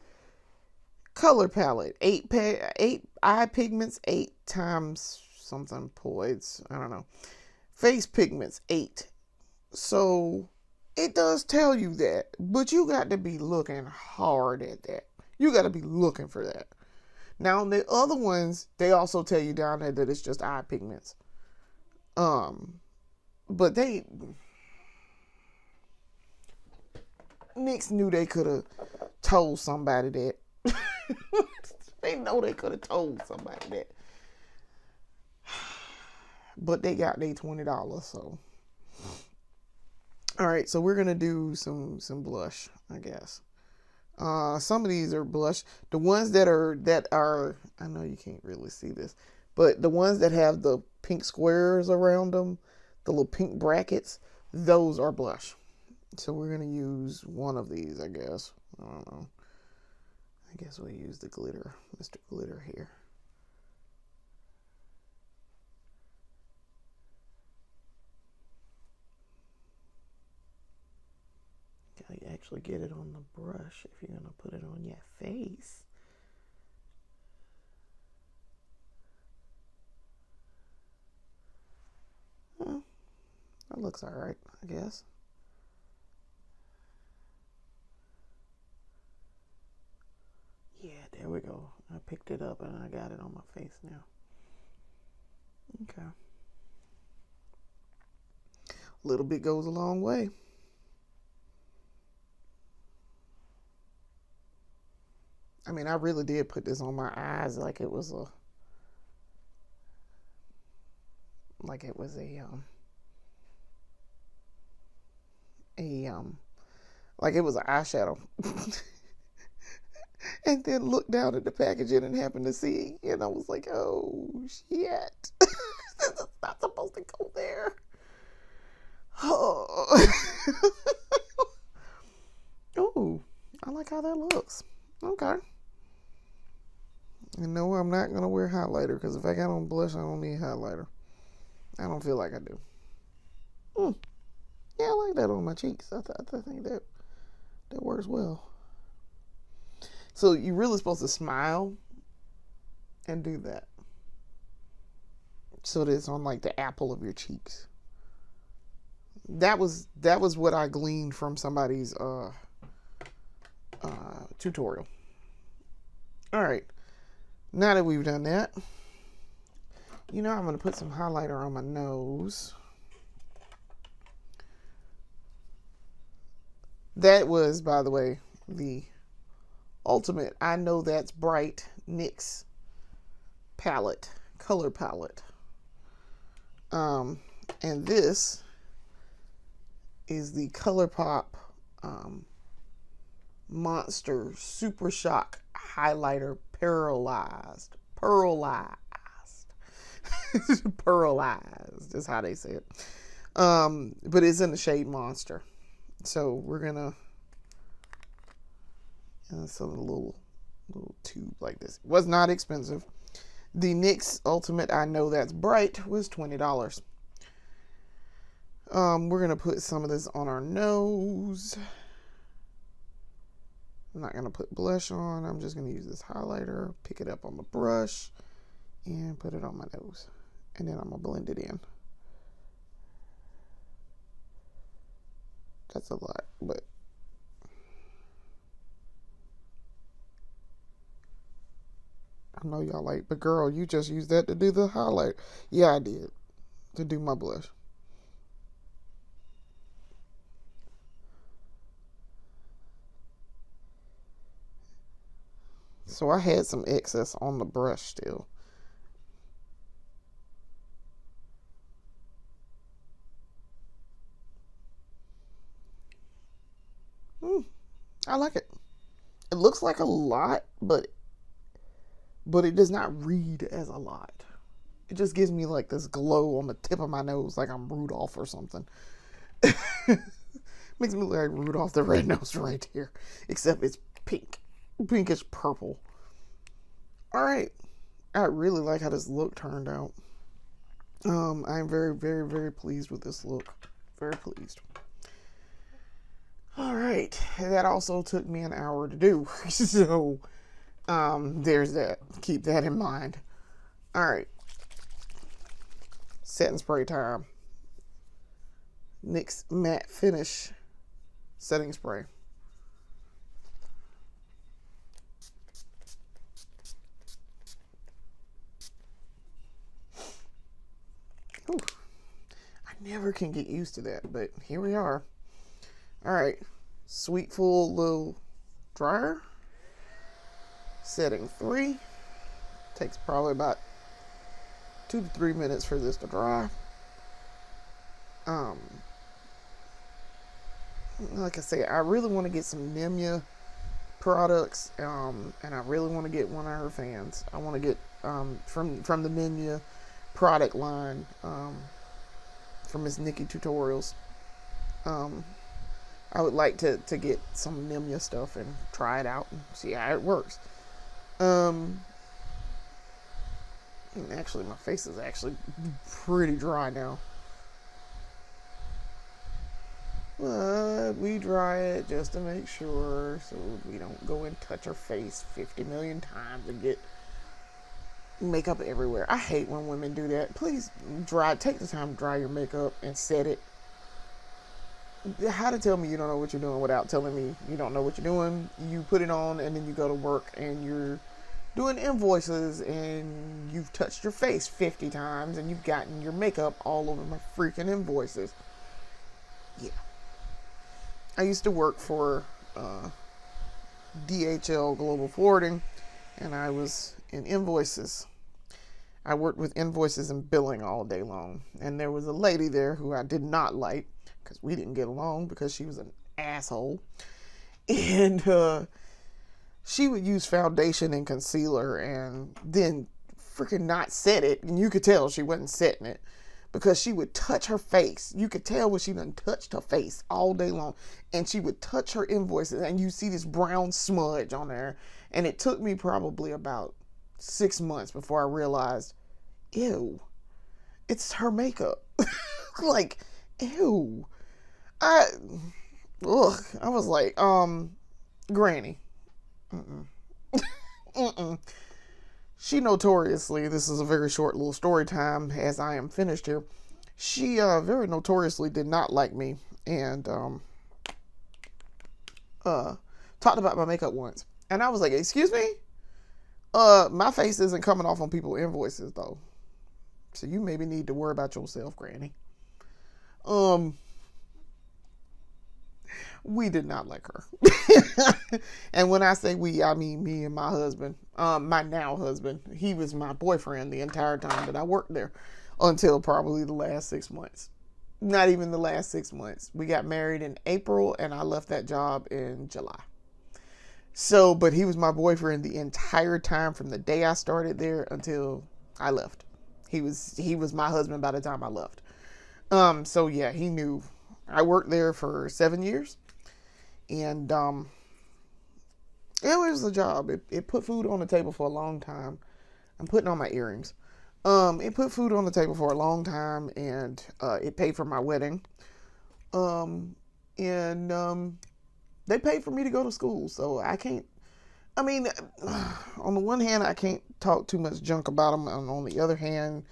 color palette, eight eye pigments, 8 times something poids, I don't know. Face pigments, 8. So it does tell you that, but you got to be looking hard at that. You got to be looking for that. Now, on the other ones, they also tell you down there that it's just eye pigments. But NYX knew they could have told somebody that. They know they could have told somebody that. But they got their $20, so. All right, so we're gonna do some blush, I guess. Some of these are blush. The ones that are I know you can't really see this, but the ones that have the pink squares around them, the little pink brackets, those are blush. So we're gonna use one of these, I guess. I don't know. I guess we'll use the glitter, Mr. Glitter here. You actually get it on the brush if you're gonna put it on your face. Well, that looks all right, I guess. Yeah, there we go. I picked it up and I got it on my face now. Okay. A little bit goes a long way. I mean, I really did put this on my eyes like it was a like it was a like it was an eyeshadow. And then looked down at the packaging and happened to see, and I was like, oh shit. This is not supposed to go there. Oh. Oh, I like how that looks. Okay. And no, I'm not going to wear highlighter, because if I got on blush, I don't need highlighter. I don't feel like I do. Yeah, I like that on my cheeks. I think that works well. So you're really supposed to smile and do that, so that it's on like the apple of your cheeks. That was what I gleaned from somebody's tutorial. All right, now that we've done that, I'm going to put some highlighter on my nose. That was, by the way, the ultimate I Know That's Bright NYX palette, color palette. And this is the ColourPop Monster Super Shock Highlighter Pearlized. Pearlized is how they say it. But it's in the shade Monster. So we're gonna some little tube like this. It was not expensive. The NYX Ultimate I Know That's Bright was $20. We're gonna put some of this on our nose. I'm not gonna put blush on. I'm just gonna use this highlighter, pick it up on the brush, and put it on my nose. And then I'm gonna blend it in. That's a lot, but I know y'all like, but girl, you just used that to do the highlight. Yeah, I did. To do my blush. So I had some excess on the brush still. I like it. It looks like a lot, but it does not read as a lot. It just gives me like this glow on the tip of my nose, like I'm Rudolph or something. Makes me look like Rudolph the Red-Nosed Reindeer, except it's pink, pinkish purple. All right, I really like how this look turned out. I'm very, very, very pleased with this look. Very pleased. All right. That also took me an hour to do. So, there's that. Keep that in mind. All right. Setting spray time. NYX Matte Finish setting spray. Ooh, I never can get used to that, but here we are. All right, Sweet Full Little Dryer. Setting 3. Takes probably about 2 to 3 minutes for this to dry. Like I say, I really want to get some Nemia products, and I really want to get one of her fans. I want to get from the Nemia product line, from Miss Nikki Tutorials. I would like to get some Nemia stuff and try it out and see how it works. Actually, my face is actually pretty dry now. But we dry it just to make sure, so we don't go and touch our face 50 million times and get makeup everywhere. I hate when women do that. Please take the time to dry your makeup and set it. How to tell me you don't know what you're doing without telling me you don't know what you're doing? You put it on and then you go to work and you're doing invoices and you've touched your face 50 times and you've gotten your makeup all over my freaking invoices. Yeah. I used to work for DHL Global Forwarding, and I was in invoices. I worked with invoices and billing all day long. And there was a lady there who I did not like because we didn't get along because she was an asshole. And she would use foundation and concealer and then freaking not set it. And you could tell she wasn't setting it because she would touch her face. You could tell when she done touched her face all day long. And she would touch her invoices and you see this brown smudge on there. And it took me probably about 6 months before I realized, ew, it's her makeup. Like, ew. I was like, Granny. She notoriously, this is a very short little story time as I am finished here. She very notoriously did not like me and talked about my makeup once. And I was like, excuse me? My face isn't coming off on people's invoices though. So you maybe need to worry about yourself, Granny. We did not like her. And when I say we, I mean me and my husband, my now husband. He was my boyfriend the entire time that I worked there until probably the last 6 months. Not even the last 6 months. We got married in April and I left that job in July. So, but he was my boyfriend the entire time from the day I started there until I left. He was my husband by the time I left. So yeah, he knew. I worked there for 7 years. And it was a job. It put food on the table for a long time. I'm putting on my earrings. It put food on the table for a long time, and it paid for my wedding. And they paid for me to go to school, so I can't. I mean, on the one hand, I can't talk too much junk about them, and on the other hand,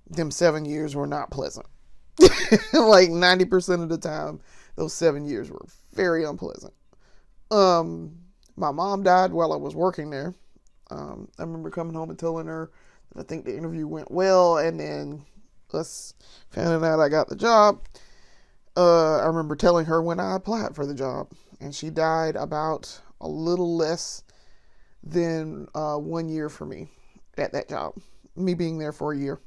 them 7 years were not pleasant. Like 90% of the time, those 7 years were very unpleasant. My mom died while I was working there. I remember coming home and telling her that I think the interview went well, and then us finding out I got the job. I remember telling her when I applied for the job, and she died about a little less than 1 year for me at that job, me being there for a year.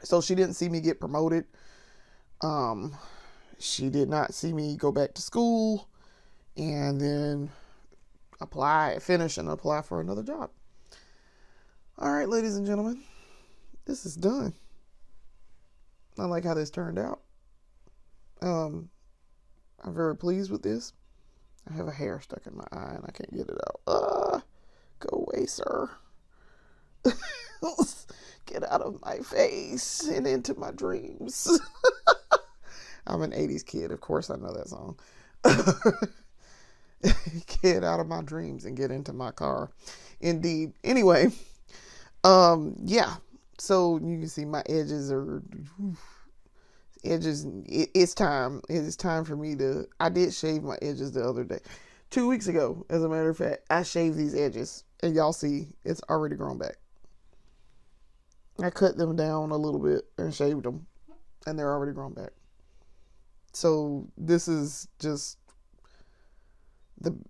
So she didn't see me get promoted. She did not see me go back to school and then finish and apply for another job. All right, ladies and gentlemen, this is done. I like how this turned out. I'm very pleased with this. I have a hair stuck in my eye and I can't get it out. Go away, sir. Get out of my face and into my dreams. I'm an 80s kid. Of course I know that song. Get out of my dreams and get into my car. Indeed. Anyway, yeah. So you can see my edges are edges. It's time. It is time for me to. I did shave my edges the other day, 2 weeks ago. As a matter of fact, I shaved these edges, and y'all see it's already grown back. I cut them down a little bit and shaved them, and they're already grown back. So this is just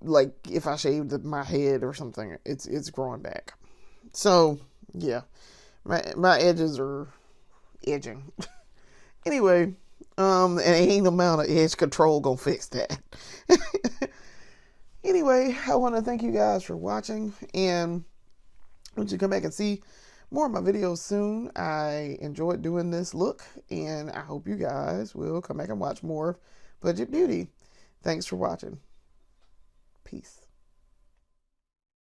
like if I shaved my head or something, it's growing back. So yeah, my edges are edging. Anyway, and ain't no amount of edge control gonna fix that. Anyway, I want to thank you guys for watching, and I want you to come back and see more of my videos soon. I enjoyed doing this look, and I hope you guys will come back and watch more of Budget Beauty. Thanks for watching. Peace.